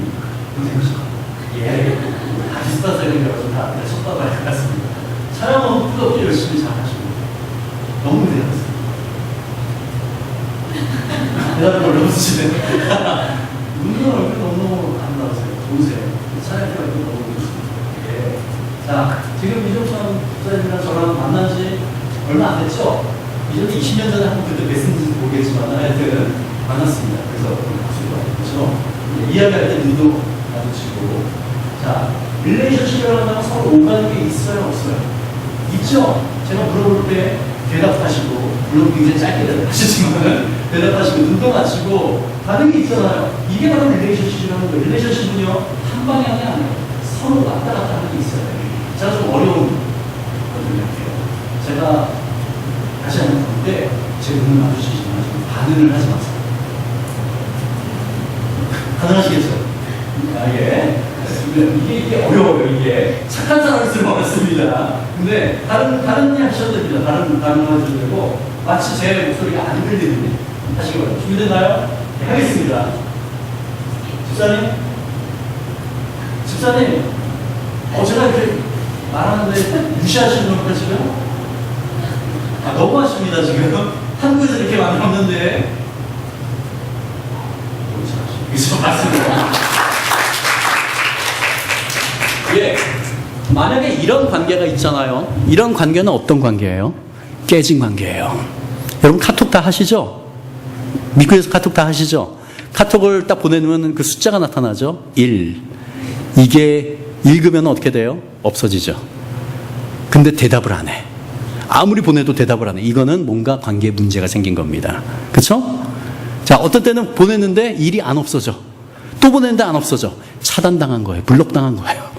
선생님. 예. 다 비슷한 쌤이라서 다 쳤다고 할 것 같습니다. 촬영은 끝없이 열심히 잘하시고 너무 대단했습니다. 대답을 올려주시네. 운동을 얼굴 너무너무 안 나오세요. 좋으세요. 촬영 때 얼굴 너무 좋습니다. 예. 자, 지금 이종찬 목사님이랑 저랑 만난 지 얼마 안 됐죠? 이전에 20년 전에 한번 그때 뵀는지 모르겠지만 하여튼 만났습니다. 그래서 박수로 그렇죠? 이야기할 때 눈도 마주치고. 자, 릴레이션십이라고 하면 서로 오가는 게 있어요, 없어요? 있죠? 제가 물어볼 때 대답하시고, 물론 굉장히 짧게 대답하시지만 대답하시고 눈도 맞추고 반응이 있잖아요. 이게 바로 릴레이션십이라는 거예요. 릴레이션십은요, 한 방향이 아니에요. 서로 왔다 갔다 하는 게 있어요. 제가 좀 어려운 거를 할게요. 제가 다시 한번 볼때 제 눈을 마주치시면 반응을 하지 마세요. 가능하시겠죠? 예. 이게 어려워요, 이게. 착한 사람일수록 어렵습니다. 근데 다른 일 하셔도 됩니다. 다른 하셔도 되고, 마치 제 목소리가 안 들리는데 하시기 바랍니다. 준비됐나요? 네, 하겠습니다. 집사님, 제가 이렇게 말하는데 무시하시는 겁니까, 지금? 너무하십니다, 지금. 한국에서 이렇게 만났는데. 그렇죠, 맞습니다. 예. 만약에 이런 관계가 있잖아요. 이런 관계는 어떤 관계예요? 깨진 관계예요. 여러분 카톡 다 하시죠? 미국에서 카톡 다 하시죠? 카톡을 딱 보내면 그 숫자가 나타나죠? 1. 이게 읽으면 어떻게 돼요? 없어지죠. 근데 대답을 안 해. 아무리 보내도 대답을 안 해. 이거는 뭔가 관계에 문제가 생긴 겁니다. 그렇죠? 자, 어떤 때는 보냈는데 일이 안 없어져. 또 보냈는데 안 없어져. 차단당한 거예요. 블록당한 거예요.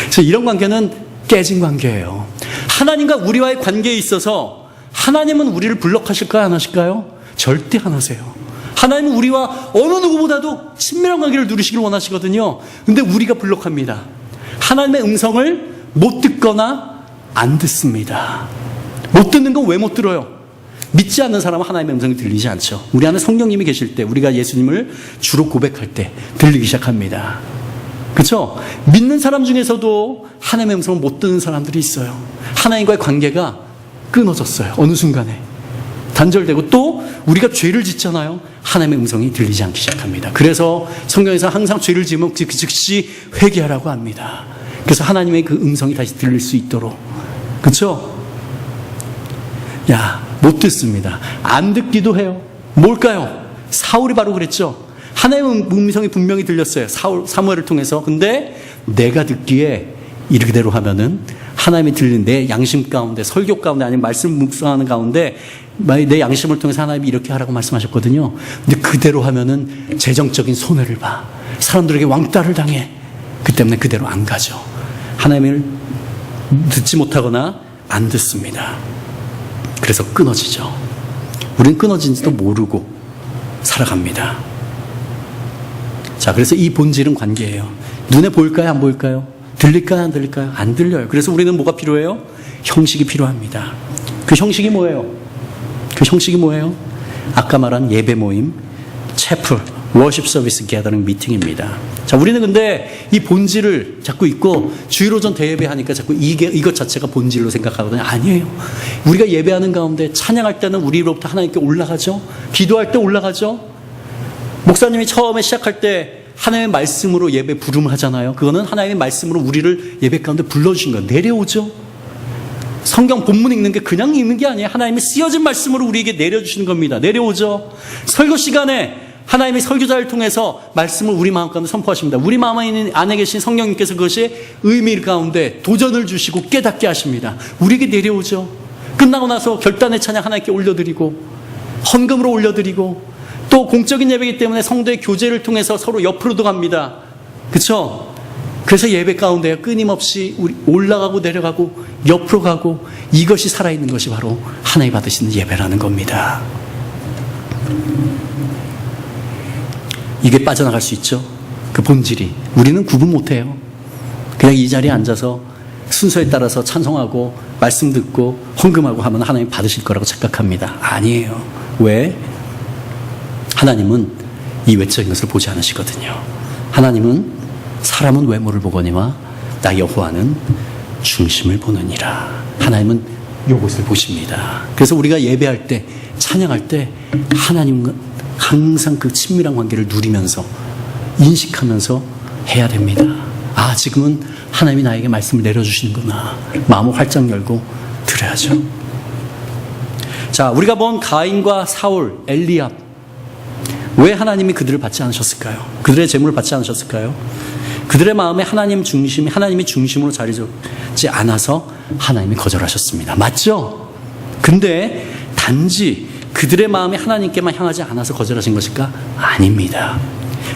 그래서 이런 관계는 깨진 관계예요. 하나님과 우리와의 관계에 있어서 하나님은 우리를 블록하실까요? 안 하실까요? 절대 안 하세요. 하나님은 우리와 어느 누구보다도 친밀한 관계를 누리시길 원하시거든요. 근데 우리가 블록합니다. 하나님의 음성을 못 듣거나 안 듣습니다. 못 듣는 건 왜 못 들어요? 믿지 않는 사람은 하나님의 음성이 들리지 않죠. 우리 안에 성령님이 계실 때, 우리가 예수님을 주로 고백할 때 들리기 시작합니다. 그렇죠? 믿는 사람 중에서도 하나님의 음성을 못 듣는 사람들이 있어요. 하나님과의 관계가 끊어졌어요. 어느 순간에 단절되고, 또 우리가 죄를 짓잖아요. 하나님의 음성이 들리지 않기 시작합니다. 그래서 성경에서 항상 죄를 지으면 즉시 회개하라고 합니다. 그래서 하나님의 그 음성이 다시 들릴 수 있도록. 그렇죠? 못 듣습니다. 안 듣기도 해요. 뭘까요? 사울이 바로 그랬죠. 하나님의 음성이 분명히 들렸어요. 사무엘을 통해서. 근데 내가 듣기에 이렇게대로 하면은 하나님이 들린 내 양심 가운데, 설교 가운데, 아니면 말씀 묵상하는 가운데 내 양심을 통해서 하나님이 이렇게 하라고 말씀하셨거든요. 근데 그대로 하면은 재정적인 손해를 봐. 사람들에게 왕따를 당해. 그 때문에 그대로 안 가죠. 하나님을 듣지 못하거나 안 듣습니다. 그래서 끊어지죠. 우리는 끊어진지도 모르고 살아갑니다. 자, 그래서 이 본질은 관계예요. 눈에 보일까요? 안 보일까요? 들릴까요? 안 들릴까요? 안 들려요. 그래서 우리는 뭐가 필요해요? 형식이 필요합니다. 그 형식이 뭐예요? 그 형식이 뭐예요? 아까 말한 예배 모임, 채플, 워십 서비스 게더링 미팅입니다. 자, 우리는 근데 이 본질을 자꾸 잊고 주일오전 대예배하니까 자꾸 이것 자체가 본질로 생각하거든요. 아니에요. 우리가 예배하는 가운데 찬양할 때는 우리로부터 하나님께 올라가죠. 기도할 때 올라가죠. 목사님이 처음에 시작할 때 하나님의 말씀으로 예배 부름을 하잖아요. 그거는 하나님의 말씀으로 우리를 예배 가운데 불러주신 거예요. 내려오죠. 성경 본문 읽는 게 그냥 읽는 게 아니에요. 하나님의 쓰여진 말씀으로 우리에게 내려주시는 겁니다. 내려오죠. 설교 시간에 하나님의 설교자를 통해서 말씀을 우리 마음 가운데 선포하십니다. 우리 마음 안에 계신 성령님께서 그것이 의미 가운데 도전을 주시고 깨닫게 하십니다. 우리에게 내려오죠. 끝나고 나서 결단의 찬양 하나님께 올려드리고, 헌금으로 올려드리고, 또 공적인 예배이기 때문에 성도의 교제를 통해서 서로 옆으로도 갑니다. 그렇죠? 그래서 예배 가운데 끊임없이 우리 올라가고 내려가고 옆으로 가고, 이것이 살아있는 것이 바로 하나님 받으시는 예배라는 겁니다. 이게 빠져나갈 수 있죠. 그 본질이. 우리는 구분 못해요. 그냥 이 자리에 앉아서 순서에 따라서 찬송하고 말씀 듣고 헌금하고 하면 하나님 받으실 거라고 착각합니다. 아니에요. 왜? 하나님은 이 외적인 것을 보지 않으시거든요. 하나님은 사람은 외모를 보거니와 나 여호와는 중심을 보느니라. 하나님은 이것을 보십니다. 그래서 우리가 예배할 때, 찬양할 때 하나님과 항상 그 친밀한 관계를 누리면서 인식하면서 해야 됩니다. 아, 지금은 하나님이 나에게 말씀을 내려주시는구나. 마음을 활짝 열고 들어야죠. 자, 우리가 본 가인과 사울, 엘리압, 왜 하나님이 그들을 받지 않으셨을까요? 그들의 재물을 받지 않으셨을까요? 그들의 마음에 하나님이 중심으로 자리 잡지 않아서 하나님이 거절하셨습니다. 맞죠? 근데 단지 그들의 마음이 하나님께만 향하지 않아서 거절하신 것일까? 아닙니다.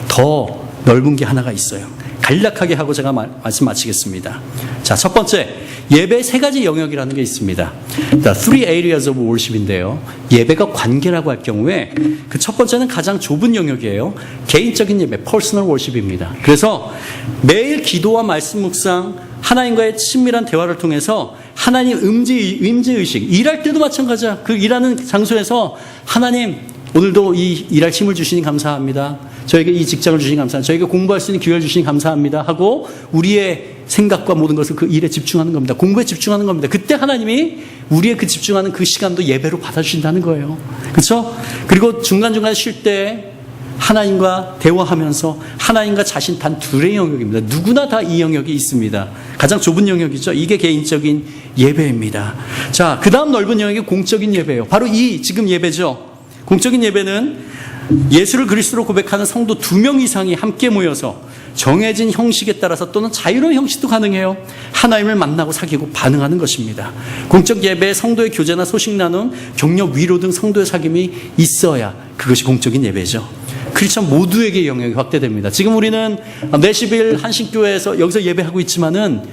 더 넓은 게 하나가 있어요. 간략하게 하고 제가 말씀 마치겠습니다. 자, 첫 번째, 예배의 세 가지 영역이라는 게 있습니다. The three areas of worship인데요. 예배가 관계라고 할 경우에 그 첫 번째는 가장 좁은 영역이에요. 개인적인 예배, personal worship입니다. 그래서 매일 기도와 말씀 묵상, 하나님과의 친밀한 대화를 통해서 하나님 임재의식, 일할 때도 마찬가지야. 그 일하는 장소에서 하나님, 오늘도 이 일할 힘을 주시니 감사합니다. 저에게 이 직장을 주시니 감사합니다. 저에게 공부할 수 있는 기회를 주시니 감사합니다. 하고 우리의 생각과 모든 것을 그 일에 집중하는 겁니다. 공부에 집중하는 겁니다. 그때 하나님이 우리의 그 집중하는 그 시간도 예배로 받아주신다는 거예요. 그렇죠? 그리고 중간중간 쉴 때 하나님과 대화하면서 하나님과 자신 단 둘의 영역입니다. 누구나 다 이 영역이 있습니다. 가장 좁은 영역이죠. 이게 개인적인 예배입니다. 자, 그 다음 넓은 영역이 공적인 예배예요. 바로 이 지금 예배죠. 공적인 예배는 예수를 그리스도로 고백하는 성도 2명 이상이 함께 모여서 정해진 형식에 따라서 또는 자유로운 형식도 가능해요. 하나님을 만나고 사귀고 반응하는 것입니다. 공적 예배에 성도의 교제나 소식 나눔, 격려, 위로 등 성도의 사귐이 있어야 그것이 공적인 예배죠. 크리스천 모두에게 영역이 확대됩니다. 지금 우리는 내시빌 한신교회에서 여기서 예배하고 있지만은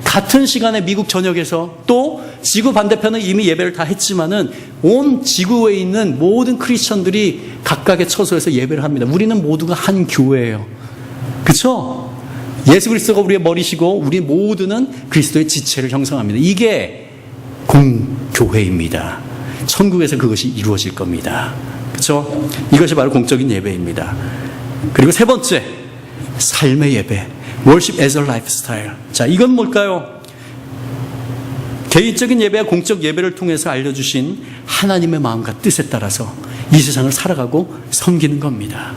같은 시간에 미국 전역에서 또 지구 반대편은 이미 예배를 다 했지만은 온 지구에 있는 모든 크리스천들이 각각의 처소에서 예배를 합니다. 우리는 모두가 한 교회예요. 그렇죠? 예수 그리스도가 우리의 머리시고 우리 모두는 그리스도의 지체를 형성합니다. 이게 공교회입니다. 천국에서 그것이 이루어질 겁니다. 그렇죠? 이것이 바로 공적인 예배입니다. 그리고 세 번째, 삶의 예배. Worship as a lifestyle. 자, 이건 뭘까요? 개인적인 예배와 공적 예배를 통해서 알려주신 하나님의 마음과 뜻에 따라서 이 세상을 살아가고 섬기는 겁니다.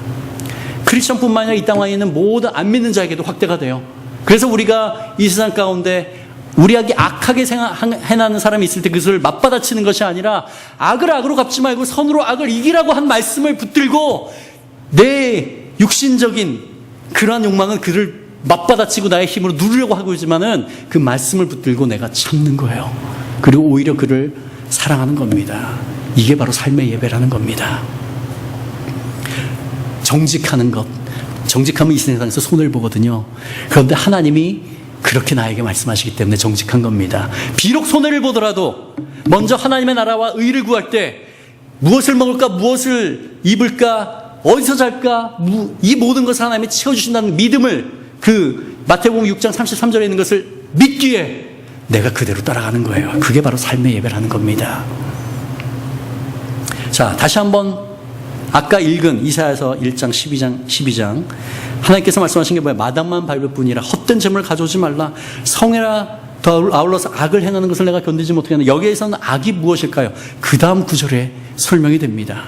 크리스천뿐만 아니라 이 땅 안에 있는 모든 안 믿는 자에게도 확대가 돼요. 그래서 우리가 이 세상 가운데 우리에게 악하게 행하는 사람이 있을 때 그것을 맞받아치는 것이 아니라 악을 악으로 갚지 말고 선으로 악을 이기라고 한 말씀을 붙들고 내 육신적인 그러한 욕망은 그를 맞받아치고 나의 힘으로 누르려고 하고 있지만은 그 말씀을 붙들고 내가 참는 거예요. 그리고 오히려 그를 사랑하는 겁니다. 이게 바로 삶의 예배라는 겁니다. 정직하는 것. 정직하면 이 세상에서 손해를 보거든요. 그런데 하나님이 그렇게 나에게 말씀하시기 때문에 정직한 겁니다. 비록 손해를 보더라도 먼저 하나님의 나라와 의를 구할 때 무엇을 먹을까, 무엇을 입을까, 어디서 잘까, 이 모든 것을 하나님이 채워주신다는 믿음을 그 마태복음 6장 33절에 있는 것을 믿기에 내가 그대로 따라가는 거예요. 그게 바로 삶의 예배라는 겁니다. 자, 다시 한번 아까 읽은 이사야서 1장 12장 하나님께서 말씀하신 게 뭐예요? 마당만 밟을 뿐이라 헛된 재물을 가져오지 말라. 성회라 더 아울러서 악을 행하는 것을 내가 견디지 못하겠네. 여기에서는 악이 무엇일까요? 그 다음 구절에 설명이 됩니다.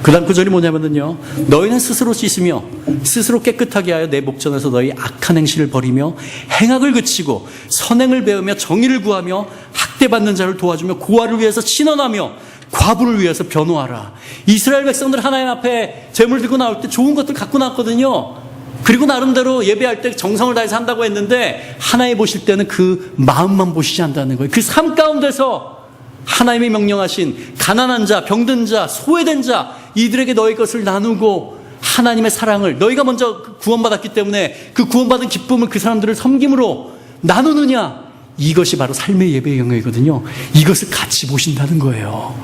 그 다음 구절이 뭐냐면요, 너희는 스스로 씻으며 스스로 깨끗하게 하여 내 목전에서 너희 악한 행실을 버리며 행악을 그치고 선행을 배우며 정의를 구하며 학대받는 자를 도와주며 고아를 위해서 신원하며 과부를 위해서 변호하라. 이스라엘 백성들 하나님 앞에 재물 들고 나올 때 좋은 것들 갖고 나왔거든요. 그리고 나름대로 예배할 때 정성을 다해서 한다고 했는데 하나님 보실 때는 그 마음만 보시지 않는다는 거예요. 그 삶 가운데서 하나님이 명령하신 가난한 자, 병든 자, 소외된 자 이들에게 너희 것을 나누고 하나님의 사랑을 너희가 먼저 구원받았기 때문에 그 구원받은 기쁨을 그 사람들을 섬김으로 나누느냐, 이것이 바로 삶의 예배의 영역이거든요. 이것을 같이 보신다는 거예요.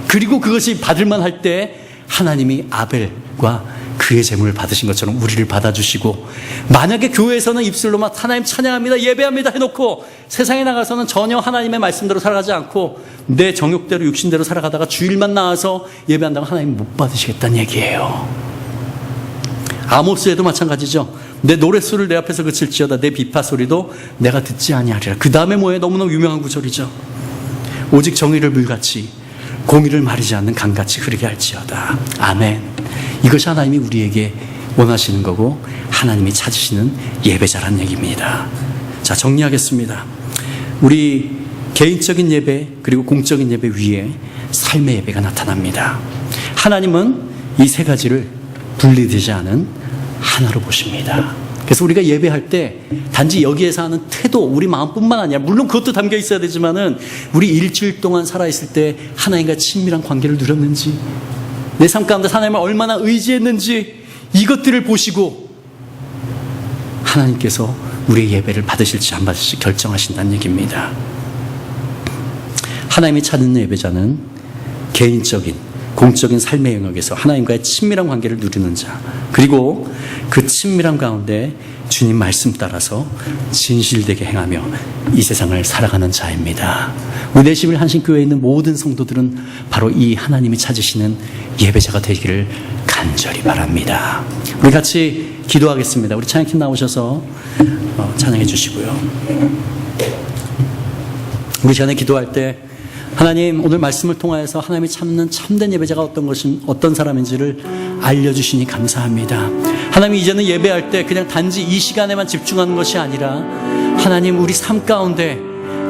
그리고 그것이 받을만 할 때 하나님이 아벨과 그의 재물을 받으신 것처럼 우리를 받아주시고, 만약에 교회에서는 입술로만 하나님 찬양합니다, 예배합니다 해놓고 세상에 나가서는 전혀 하나님의 말씀대로 살아가지 않고 내 정욕대로 육신대로 살아가다가 주일만 나와서 예배한다고 하나님 못 받으시겠다는 얘기예요. 아모스에도 마찬가지죠. 내 노랫소리를 내 앞에서 그칠지어다 내 비파 소리도 내가 듣지 아니하리라. 그 다음에 뭐예요? 너무너무 유명한 구절이죠. 오직 정의를 물같이 공의를 마르지 않는 강같이 흐르게 할지어다. 아멘. 이것이 하나님이 우리에게 원하시는 거고 하나님이 찾으시는 예배자란 얘기입니다. 자, 정리하겠습니다. 우리 개인적인 예배 그리고 공적인 예배 위에 삶의 예배가 나타납니다. 하나님은 이 세 가지를 분리되지 않은 하나로 보십니다. 그래서 우리가 예배할 때 단지 여기에서 하는 태도, 우리 마음뿐만 아니라 물론 그것도 담겨 있어야 되지만은 우리 일주일 동안 살아있을 때 하나님과 친밀한 관계를 누렸는지, 내 삶 가운데 하나님을 얼마나 의지했는지 이것들을 보시고 하나님께서 우리의 예배를 받으실지 안 받으실지 결정하신다는 얘기입니다. 하나님이 찾는 예배자는 개인적인 공적인 삶의 영역에서 하나님과의 친밀한 관계를 누리는 자, 그리고 그 친밀한 가운데 주님 말씀 따라서 진실되게 행하며 이 세상을 살아가는 자입니다. 우리 내시빌 한신교회에 있는 모든 성도들은 바로 이 하나님이 찾으시는 예배자가 되기를 간절히 바랍니다. 우리 같이 기도하겠습니다. 우리 찬양팀 나오셔서 찬양해 주시고요. 우리 전에 기도할 때 하나님, 오늘 말씀을 통하여서 하나님이 찾는 참된 예배자가 어떤 사람인지를 알려주시니 감사합니다. 하나님, 이제는 예배할 때 그냥 단지 이 시간에만 집중하는 것이 아니라 하나님, 우리 삶 가운데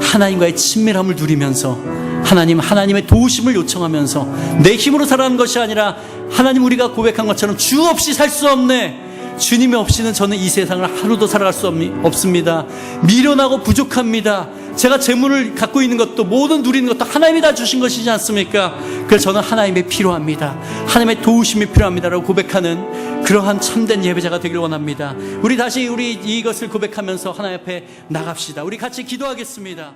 하나님과의 친밀함을 누리면서 하나님, 하나님의 도우심을 요청하면서 내 힘으로 살아가는 것이 아니라 하나님, 우리가 고백한 것처럼 주 없이 살 수 없네, 주님이 없이는 저는 이 세상을 하루도 살아갈 수 없습니다. 미련하고 부족합니다. 제가 재물을 갖고 있는 것도 모든 누리는 것도 하나님이 다 주신 것이지 않습니까? 그래서 저는 하나님이 필요합니다. 하나님의 도우심이 필요합니다라고 고백하는 그러한 참된 예배자가 되기를 원합니다. 우리 다시 이것을 고백하면서 하나님 앞에 나갑시다. 우리 같이 기도하겠습니다.